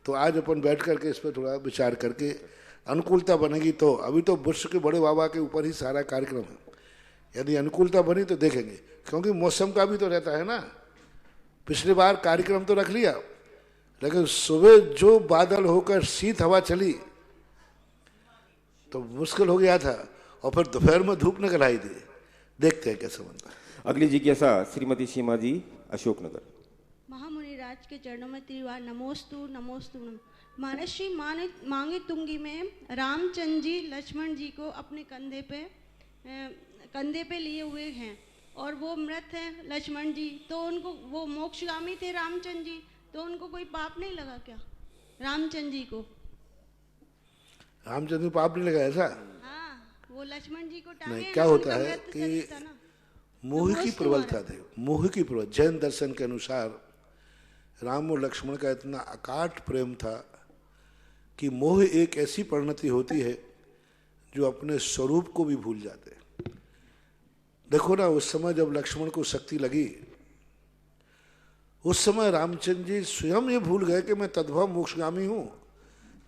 तो आज अपन बैठ करके इस पर थोड़ा विचार करके अनुकूलता बनेगी। तो अभी तो बुश के बड़े बाबा के ऊपर ही सारा कार्यक्रम है, यदि अनुकूलता बनी तो देखेंगे। क्योंकि मौसम का भी तो रहता है ना, पिछली बार कार्यक्रम तो रख लिया, लेकिन सुबह जो बादल होकर शीत हवा चली तो मुश्किल हो गया था, और फिर दोपहर में धूप निकल आई थी। देखते हैं कैसे बनता है। अगली जिज्ञासा श्रीमती सीमा जी, अशोकनगर। महामुनिराज के चरणों में त्रिवार नमोस्तु नमोस्तु नम। महर्षि मांगे तुंगी में रामचंद्र जी लक्ष्मण जी को अपने कंधे पे लिए हुए हैं और वो मृत हैं लक्ष्मण जी, तो उनको वो मोक्षगामी थे रामचंद्र जी, तो उनको कोई पाप नहीं लगा क्या रामचंद्र जी को? रामचंद्र पाप नहीं लगा ऐसा? हाँ, वो लक्ष्मण जी को टांगे नहीं, ना, क्या तो होता उनका है मृत कि शरीर था ना। मोह की प्रबलता थे, मोह की प्रबल। जैन दर्शन के अनुसार राम और लक्ष्मण का इतना अकाट प्रेम था कि मोह एक ऐसी परिणति होती है जो अपने स्वरूप को भी भूल जाते। देखो ना, उस समय जब लक्ष्मण को शक्ति लगी, उस समय रामचंद्र जी स्वयं ये भूल गए कि मैं तद्भव मोक्षगामी हूं,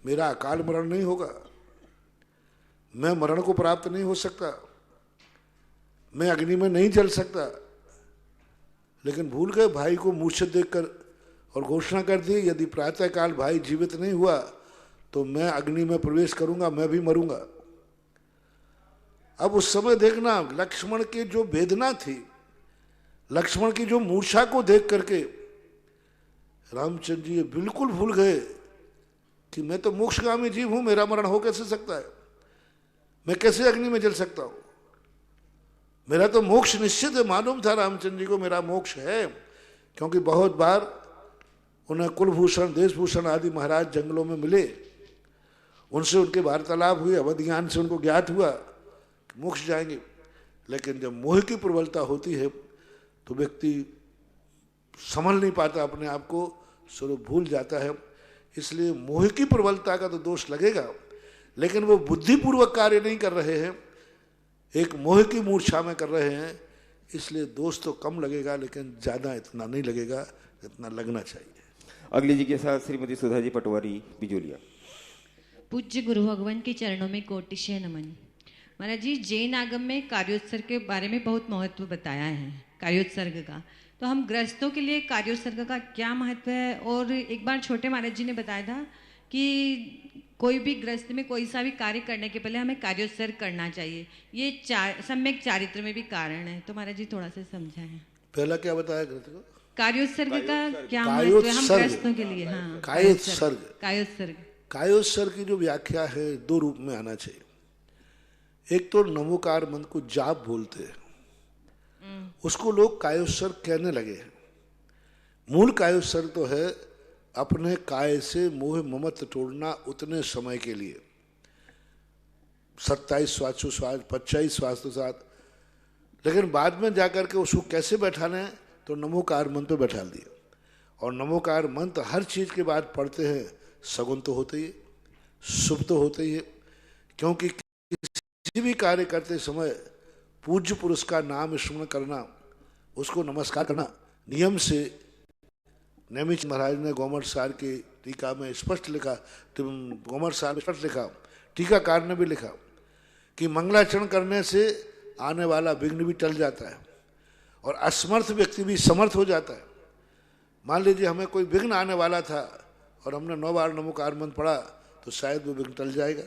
मेरा अकाल मरण नहीं होगा, मैं मरण को प्राप्त नहीं हो सकता, मैं अग्नि में नहीं जल सकता। लेकिन भूल गए, भाई को मूर्छित देखकर और घोषणा कर दी, यदि प्रातःकाल भाई जीवित नहीं हुआ तो मैं अग्नि में प्रवेश करूंगा, मैं भी मरूंगा। अब उस समय देखना, लक्ष्मण की जो वेदना थी, लक्ष्मण की जो मूर्छा को देख करके रामचंद्र जी बिल्कुल भूल गए कि मैं तो मोक्षगामी जीव हूं, मेरा मरण हो कैसे सकता है, मैं कैसे अग्नि में जल सकता हूं, मेरा तो मोक्ष निश्चित है। मालूम था रामचंद्र जी को मेरा मोक्ष है, क्योंकि बहुत बार उन्हें कुलभूषण देशभूषण आदि महाराज जंगलों में मिले, उनसे उनके वार्तालाप हुए, अवध ज्ञान से उनको ज्ञात हुआ कि मोक्ष जाएंगे। लेकिन जब मोह की प्रबलता होती है तो व्यक्ति संभल नहीं पाता अपने आप को, स्वरूप भूल जाता है। इसलिए मोह की प्रबलता का तो दोष लगेगा, लेकिन वो बुद्धिपूर्वक कार्य नहीं कर रहे हैं, एक मोह की मूर्छा में कर रहे हैं, इसलिए दोष तो कम लगेगा, लेकिन ज़्यादा इतना नहीं लगेगा जितना लगना चाहिए। अगली जिज्ञासा श्रीमती सुधा जी पटवारी, बिजोलिया। पूज्य गुरु भगवान के चरणों में कोटिशय नमन। महाराज जी, जैन आगम में कार्योत्सर्ग के बारे में बहुत महत्व बताया है, कार्योत्सर्ग का। तो हम गृहस्थों के लिए कार्योत्सर्ग का क्या महत्व है? और एक बार छोटे महाराज जी ने बताया था कि कोई भी गृहस्थ में कोई सा भी कार्य करने के पहले हमें कार्योत्सर्ग करना चाहिए, ये सम्यक चारित्र में भी कारण है। तो महाराज जी थोड़ा सा समझाएं। पहला क्या बताया ग्रंथ को? कार्योत्सर्ग का क्या महत्व है हम गृहस्थों के लिए? हाँ, कायोत्सर्ग। कायोत्सर्ग, कायोत्सर्ग की जो व्याख्या है 2 रूप में आना चाहिए। एक तो नमोकार मंत्र को जाप बोलते हैं, उसको लोग कायोत्सर्ग कहने लगे हैं। मूल कायोत्सर्ग तो है अपने काय से मोह ममत्व तोड़ना उतने समय के लिए, 27 श्वासोश्वास 25 श्वासोश्वास। लेकिन बाद में जाकर के उसको कैसे बैठाना है तो नमोकार मंत्र पे बैठा दिया। और नमोकार मंत्र हर चीज के बाद पढ़ते हैं, सगुन तो होते ही है, शुभ तो होते ही है, क्योंकि किसी भी कार्य करते समय पूज्य पुरुष का नाम स्मरण करना, उसको नमस्कार करना नियम से नैमिष महाराज ने गोमर सार की टीका में स्पष्ट लिखा, गोमर सार में स्पष्ट लिखा, टीकाकार ने भी लिखा कि मंगलाचरण करने से आने वाला विघ्न भी टल जाता है और असमर्थ व्यक्ति भी समर्थ हो जाता है। मान लीजिए हमें कोई विघ्न आने वाला था और हमने 9 बार नमोकार मंत्र पढ़ा तो शायद वो विघ्न टल जाएगा।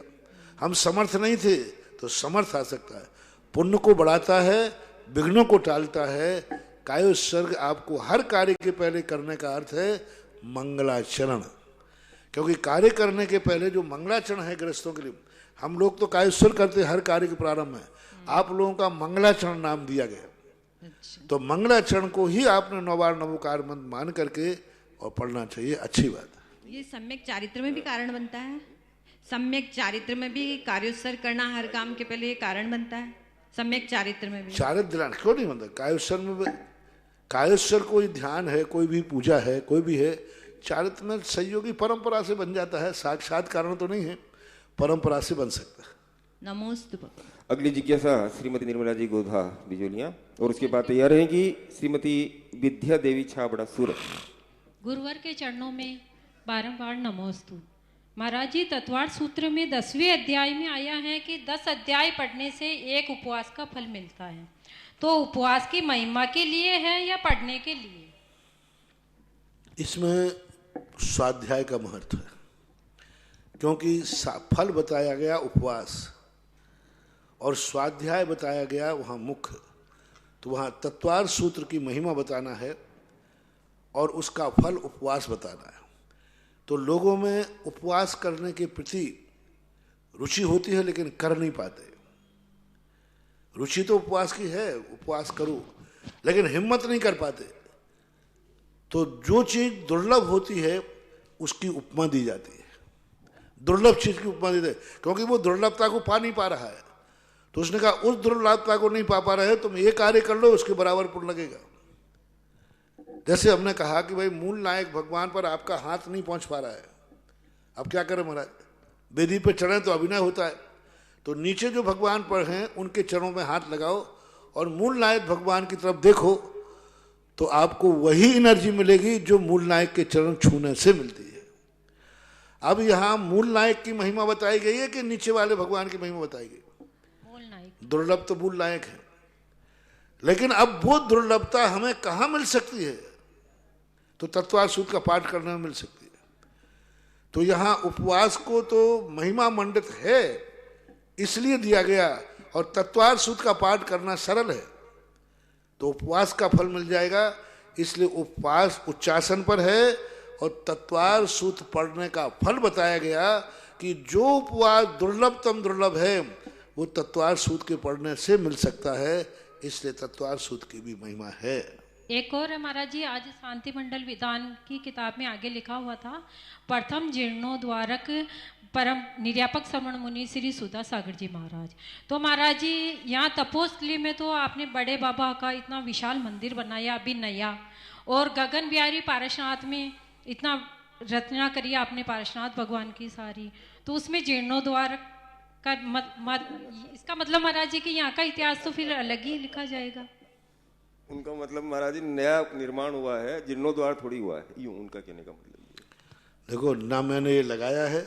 हम समर्थ नहीं थे तो समर्थ आ सकता है। पुण्य को बढ़ाता है, विघ्नों को टालता है। कायोत्सर्ग आपको हर कार्य के पहले करने का अर्थ है मंगलाचरण, क्योंकि कार्य करने के पहले जो मंगलाचरण है गृहस्थों के लिए, हम लोग तो कायोत्सर्ग करते हैं हर कार्य के प्रारंभ में, आप लोगों का मंगलाचरण नाम दिया गया। तो मंगलाचरण को ही आपने 9 बार नमोकार मंत्र मान करके और पढ़ना चाहिए, अच्छी बात है। ये सम्यक चारित्र में भी कारण बनता है, सम्यक चारित्र में भी कार्योत्सर्ग करना हर काम के पहले कारण बनता है, सम्यक चारित्र में भी। चारित्र दिलाना क्यों नहीं बनता? कायोत्सर्ग में, कायोत्सर्ग कोई ध्यान है, कोई भी पूजा है, कोई भी है, चारित्र में सहयोगी परंपरा से बन जाता है, साक्षात कारण तो नहीं है। परंपरा से बन सकता है। नमोस्तु भगवान। अगली जिज्ञासा श्रीमती निर्मला जी गोधा बिजोलिया, और उसके बाद तैयार रहेंगी श्रीमती विद्या देवी छाबड़ा सूरत। गुरुवर के चरणों में बारंबार नमोस्तु। महाराज जी, तत्वार्थ सूत्र में 10वें अध्याय में आया है कि 10 अध्याय पढ़ने से एक उपवास का फल मिलता है। तो उपवास की महिमा के लिए है या पढ़ने के लिए? इसमें स्वाध्याय का महत्व है, क्योंकि फल बताया गया उपवास और स्वाध्याय बताया गया वहाँ मुख्य, तो वहाँ तत्वार्थ सूत्र की महिमा बताना है और उसका फल उपवास बताना है। तो लोगों में उपवास करने के प्रति रुचि होती है लेकिन कर नहीं पाते। रुचि तो उपवास की है, उपवास करो, लेकिन हिम्मत नहीं कर पाते। तो जो चीज दुर्लभ होती है उसकी उपमा दी जाती है, दुर्लभ चीज की उपमा दी जाती है, क्योंकि वो दुर्लभता को पा नहीं पा रहा है। तो उसने कहा उस दुर्लभता को नहीं पा रहे तुम ये कार्य कर लो, उसके बराबर पुण्य लगेगा। जैसे हमने कहा कि भाई मूल नायक भगवान पर आपका हाथ नहीं पहुंच पा रहा है, अब क्या करें महाराज? वेदी पे चढ़े तो अभिनय होता है, तो नीचे जो भगवान पर हैं उनके चरणों में हाथ लगाओ और मूल नायक भगवान की तरफ देखो, तो आपको वही एनर्जी मिलेगी जो मूल नायक के चरण छूने से मिलती है। अब यहाँ मूल नायक की महिमा बताई गई है कि नीचे वाले भगवान की महिमा बताई गई? मूल नायक। दुर्लभ तो मूल नायक है, लेकिन अब वो दुर्लभता हमें कहाँ मिल सकती है? तो तत्वार्थ सूत्र का पाठ करने में मिल सकती है। तो यहाँ उपवास को तो महिमा मंडित है इसलिए दिया गया, और तत्वार्थ सूत्र का पाठ करना सरल है तो उपवास का फल मिल जाएगा। इसलिए उपवास उच्चासन पर है और तत्वार्थ सूत्र पढ़ने का फल बताया गया कि जो उपवास दुर्लभतम दुर्लभ है वो तत्वार्थ सूत्र के पढ़ने से मिल सकता है, इसलिए तत्वार्थ सूत्र की भी महिमा है। एक और है महाराज जी, आज शांति मंडल विधान की किताब में आगे लिखा हुआ था, प्रथम जीर्णोद्वारक परम निर्यापक श्रवण मुनि श्री सुधा सागर जी महाराज। तो महाराज जी यहाँ तपोस्थली में तो आपने बड़े बाबा का इतना विशाल मंदिर बनाया अभी नया, और गगन बिहारी पारसनाथ में इतना रचना करी आपने पारसनाथ भगवान की सारी, तो उसमें जीर्णोद्वार का इसका मतलब महाराज जी कि यहाँ का इतिहास तो फिर अलग ही लिखा जाएगा। उनका मतलब महाराज जी नया निर्माण हुआ है, जीर्णोद्वार थोड़ी हुआ है, यूं उनका कहने का मतलब। देखो ना मैंने ये लगाया है,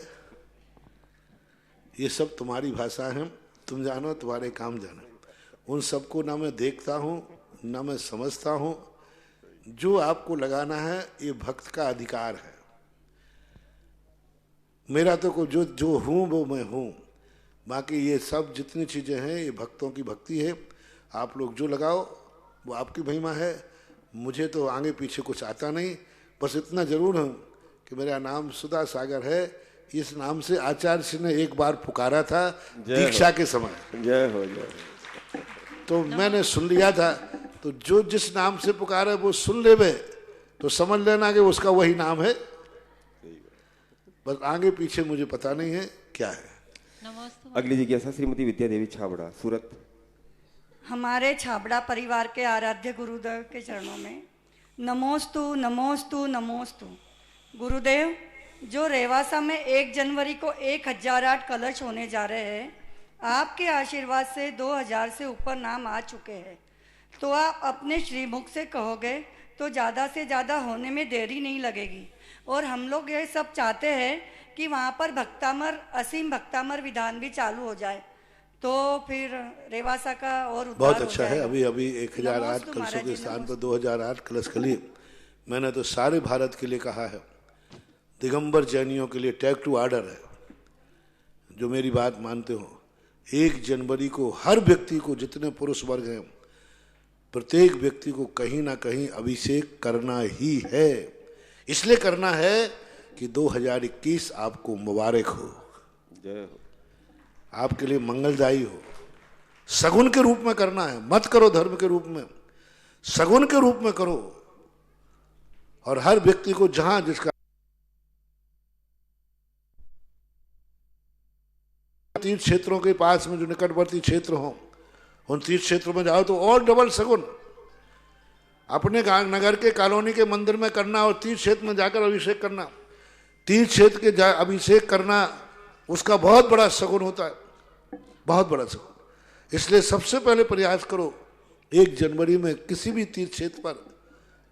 ये सब तुम्हारी भाषा है, तुम जानो तुम्हारे काम जानो। उन सबको ना मैं देखता हूँ ना मैं समझता हूँ। जो आपको लगाना है ये भक्त का अधिकार है। मेरा तो को जो हूँ वो मैं हूँ, बाकी ये सब जितनी चीज़ें हैं ये भक्तों की भक्ति है। आप लोग जो लगाओ वो आपकी महिमा है। मुझे तो आगे पीछे कुछ आता नहीं, बस इतना जरूर हूँ कि मेरा नाम सुधा सागर है। इस नाम से आचार्य श्री ने एक बार पुकारा था दीक्षा के समय। जय हो जय हो। तो मैंने सुन लिया था, तो जो जिस नाम से पुकारा वो सुन लेवे तो समझ लेना कि उसका वही नाम है। बस आगे पीछे मुझे पता नहीं है क्या है। अगली जिज्ञासा श्रीमती विद्या देवी छाबड़ा सूरत। हमारे छाबड़ा परिवार के आराध्य गुरुदेव के चरणों में नमोस्तु नमोस्तु नमोस्तु। गुरुदेव, जो रेवासा में 1 जनवरी को 1008 कलश होने जा रहे हैं, आपके आशीर्वाद से 2000 से ऊपर नाम आ चुके हैं, तो आप अपने श्रीमुख से कहोगे तो ज़्यादा से ज़्यादा होने में देरी नहीं लगेगी। और हम लोग ये सब चाहते हैं कि वहाँ पर भक्तामर असीम भक्तामर विधान भी चालू हो जाए, तो फिर रेवासा का और उद्धार बहुत अच्छा है। अभी 1008 कलशों के स्थान पर 2008 कलश के लिए मैंने तो सारे भारत के लिए कहा है, दिगंबर जैनियों के लिए टेक टू ऑर्डर है। जो मेरी बात मानते हो, 1 जनवरी को हर व्यक्ति को, जितने पुरुष वर्ग हैं, प्रत्येक व्यक्ति को कहीं ना कहीं अभिषेक करना ही है। इसलिए करना है कि 2021 आपको मुबारक हो, जय हो, आपके लिए मंगलदायी हो। सगुन के रूप में करना है, मत करो धर्म के रूप में, सगुन के रूप में करो। और हर व्यक्ति को जहां जिसका तीर्थ क्षेत्रों के पास में जो निकटवर्ती क्षेत्र हो, उन तीर्थ क्षेत्रों में जाओ तो और डबल सगुन। अपने नगर के कॉलोनी के मंदिर में करना और तीर्थ क्षेत्र में जाकर अभिषेक करना। तीर्थ क्षेत्र के अभिषेक करना उसका बहुत बड़ा सगुन होता है, बहुत बड़ा सगुन। इसलिए सबसे पहले प्रयास करो 1 जनवरी में किसी भी तीर्थ क्षेत्र पर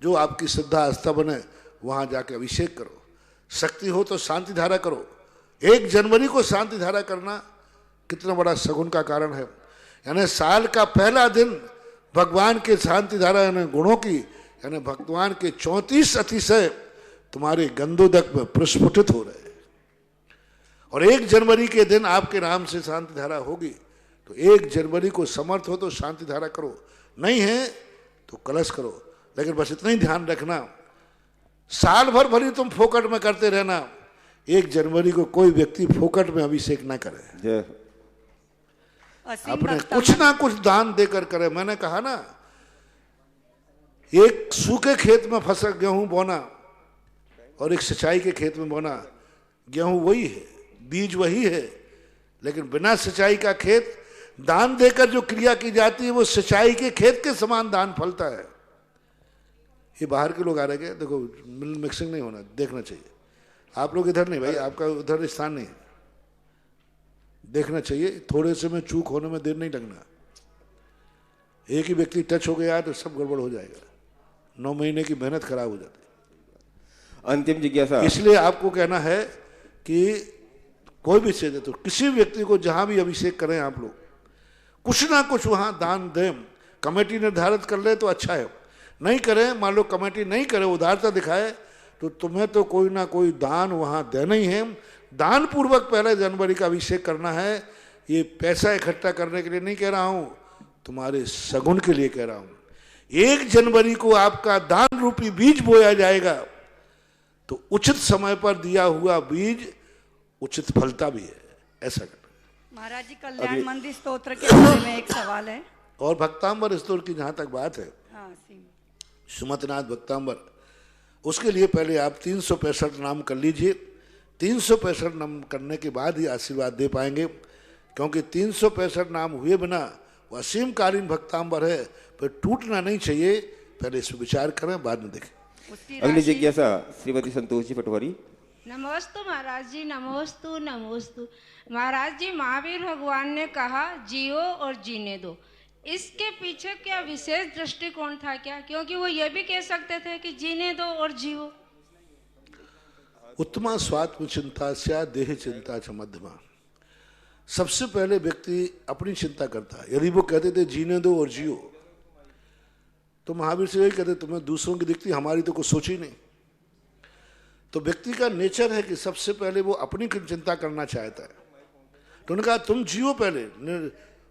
जो आपकी श्रद्धा आस्था बने वहां जाके अभिषेक करो। शक्ति हो तो शांति धारा करो। 1 जनवरी को शांति धारा करना कितना बड़ा सगुन का कारण है। यानी साल का पहला दिन भगवान के शांति धारा यानी गुणों की यानी भगवान के 34 अतिशय तुम्हारे गंधोदक में प्रस्फुटित हो रहे हैं। और 1 जनवरी के दिन आपके नाम से शांति धारा होगी। तो 1 जनवरी को समर्थ हो तो शांति धारा करो, नहीं है तो कलश करो। लेकिन बस इतना ही ध्यान रखना, साल भर भरी तुम फोकट में करते रहना, 1 जनवरी को कोई व्यक्ति फोकट में अभिषेक ना करे, अपने कुछ ना कुछ दान देकर करे। मैंने कहा ना, एक सूखे खेत में फंसा गेहूं बोना और एक सिंचाई के खेत में बोना, गेहूं वही है, बीज वही है, लेकिन बिना सिंचाई का खेत दान देकर जो क्रिया की जाती है वो सिंचाई के खेत के समान दान फलता है। ये बाहर के लोग आ रहे हैं, देखो मिक्सिंग नहीं होना, देखना चाहिए। आप लोग इधर नहीं भाई, आपका उधर स्थान नहीं है, देखना चाहिए। थोड़े से में चूक होने में देर नहीं लगना। एक ही व्यक्ति टच हो गया तो सब गड़बड़ हो जाएगा, 9 महीने की मेहनत खराब हो जाती है। अंतिम जिज्ञासा। इसलिए आपको कहना है कि कोई भी चीज है तो किसी व्यक्ति को जहां भी अभिषेक करें आप लोग कुछ ना कुछ वहां दान दें। कमेटी निर्धारित कर ले तो अच्छा है, नहीं करें, मान लो कमेटी नहीं करे, उदारता दिखाए, तो तुम्हें तो कोई ना कोई दान वहां देना ही है। दान पूर्वक 1 जनवरी का अभिषेक करना है। ये पैसा इकट्ठा करने के लिए नहीं कह रहा हूं, तुम्हारे सगुन के लिए कह रहा हूं। 1 जनवरी को आपका दान रूपी बीज बोया जाएगा तो उचित समय पर दिया हुआ बीज उचित फलता भी है। ऐसा करना। महाराज जी, कल्याण मंदिर स्तोत्र के बारे में एक सवाल है। और भक्तांबर स्तोत्र की जहां तक बात है, हाँ, सुमतनाथ भक्तांबर, उसके लिए पहले आप 365 नाम कर लीजिए। 365 नाम करने के बाद ही आशीर्वाद दे पाएंगे, क्योंकि 365 नाम हुए बिना वो असीमकालीन भक्तांबर है, फिर टूटना नहीं चाहिए। पहले इस पर विचार करें, बाद में देखें। अगली जिज्ञासा श्रीमती संतोष जी पटवारी। नमोस्तु महाराज जी, नमोस्तु नमोस्तु। महाराज जी, महावीर भगवान ने कहा जियो और जीने दो, इसके पीछे क्या विशेष दृष्टिकोण था क्या? क्योंकि वो ये भी कह सकते थे कि जीने दो और जियो। उत्तमा स्वात्म चिंता स्या देह चिंता च मध्यमा। सबसे पहले व्यक्ति अपनी चिंता करता है। यदि वो कहते थे जीने दो और जियो, तो महावीर से यही कहते तुम्हें दूसरों की दिखती, हमारी तो कुछ सोची नहीं। तो व्यक्ति का नेचर है कि सबसे पहले वो अपनी चिंता करना चाहता है। तो उन्होंने कहा तुम जियो पहले,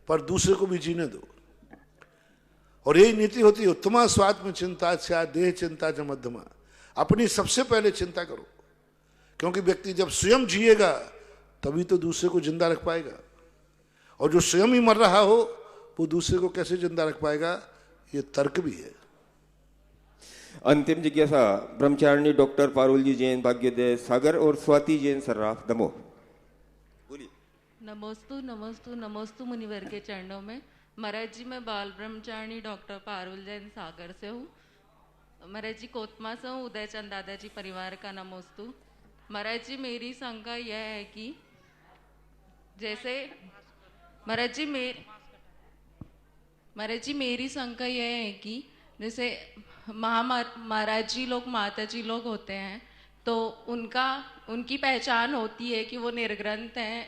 पर दूसरे को भी जीने दो। और यही नीति होती है, उत्तमा स्वात्म चिंता स्या देह चिंता च मध्यमा। अपनी सबसे पहले चिंता करो, क्योंकि व्यक्ति जब स्वयं जिएगा तभी तो दूसरे को जिंदा रख पाएगा। और जो स्वयं ही मर रहा हो वो दूसरे को कैसे जिंदा रख पाएगा, ये तर्क भी है। अंतिम जिज्ञासा ब्रह्मचारिणी डॉक्टर पारुल जी जैन, भाग्योदय सागर और स्वाति जैन सर्राफ, दमोह। बोलिए। नमोस्तु नमोस्तु नमोस्तु मुनिवर के चरणों में। महाराज जी, मैं बाल ब्रह्मचारिणी डॉक्टर पारुल जैन सागर से हूँ। महाराज जी, कोतमा से हूँ, उदय चंद दादाजी परिवार का नमोस्तु। महाराज जी, मेरी शंका यह है कि जैसे महाराज जी मेरी शंका यह है कि जैसे महाराज जी लोग, माता जी लोग होते हैं, तो उनकी पहचान होती है कि वो निर्ग्रंथ हैं,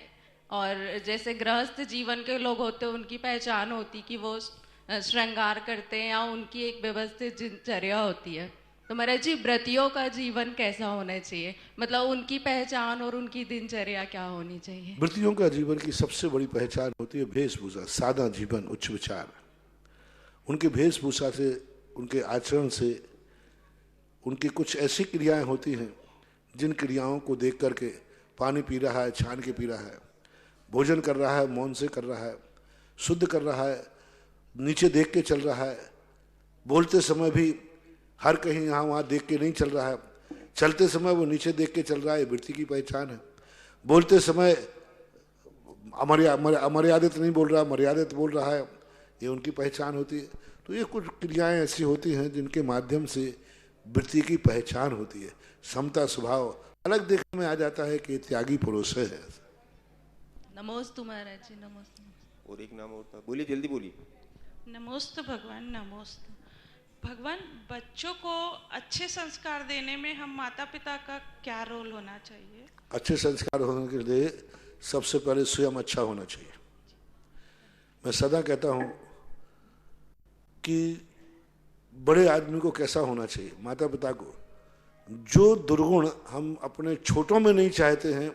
और जैसे गृहस्थ जीवन के लोग होते हैं उनकी पहचान होती कि वो श्रृंगार करते हैं या उनकी एक व्यवस्थित दिनचर्या होती है। तो महाराज जी, व्रतियों का जीवन कैसा होना चाहिए? मतलब उनकी पहचान और उनकी दिनचर्या क्या होनी चाहिए? व्रतियों का जीवन की सबसे बड़ी पहचान होती है वेशभूषा, सादा जीवन, उच्च विचार। उनके वेशभूषा से, उनके आचरण से, उनकी कुछ ऐसी क्रियाएं होती हैं जिन क्रियाओं को देख करके पानी पी रहा है छान के पी रहा है, भोजन कर रहा है मौन से कर रहा है, शुद्ध कर रहा है, नीचे देख के चल रहा है, बोलते समय भी हर कहीं यहाँ वहाँ देख के नहीं चल रहा है, चलते समय वो नीचे देख के चल रहा है, वृत्ति की पहचान है। बोलते समय अमर्यादित नहीं बोल रहा, मर्यादित बोल रहा है, ये उनकी पहचान होती है। तो ये कुछ क्रियाएं ऐसी होती हैं जिनके माध्यम से वृत्ति की पहचान होती है। समता स्वभाव अलग देखने में आ जाता है कि त्यागी पुरुष है। नमोस्तु महाराज जी, नमोस्तु। और एक नाम और था, बोलिए जल्दी बोलिए। नमोस्तु भगवान, नमोस्तु भगवान। बच्चों को अच्छे संस्कार देने में हम माता पिता का क्या रोल होना चाहिए? अच्छे संस्कार होने के लिए सबसे पहले स्वयं अच्छा होना चाहिए। मैं सदा कहता हूं कि बड़े आदमी को कैसा होना चाहिए, माता पिता को जो दुर्गुण हम अपने छोटों में नहीं चाहते हैं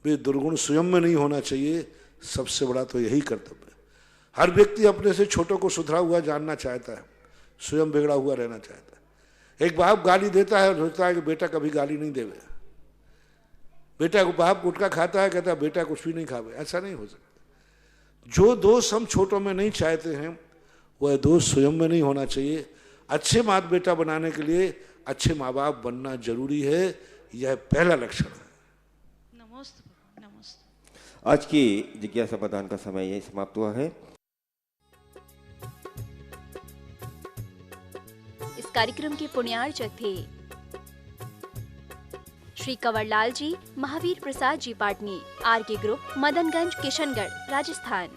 वे दुर्गुण स्वयं में नहीं होना चाहिए। सबसे बड़ा तो यही कर्तव्य है। हर व्यक्ति अपने से छोटों को सुधरा हुआ जानना चाहता है, स्वयं बिगड़ा हुआ रहना चाहता है। एक बाप गाली देता है और सोचता है कि बेटा कभी गाली नहीं देवे। बेटा को बाप गुटखा खाता है, कहता है बेटा कुछ भी नहीं खावे। ऐसा नहीं हो सकता। जो दोष हम छोटों में नहीं चाहते हैं वह दोष स्वयं में नहीं होना चाहिए। अच्छे माता बेटा बनाने के लिए अच्छे माँ बाप बनना जरूरी है, यह पहला लक्षण है। नमोस्तु नमोस्तु। आज की जिज्ञासा प्रदान का समय यही समाप्त हुआ है। इस कार्यक्रम के पुण्यार्चक थे श्री कंवरलाल जी, महावीर प्रसाद जी पाटनी, आर के ग्रुप, मदनगंज, किशनगढ़, राजस्थान।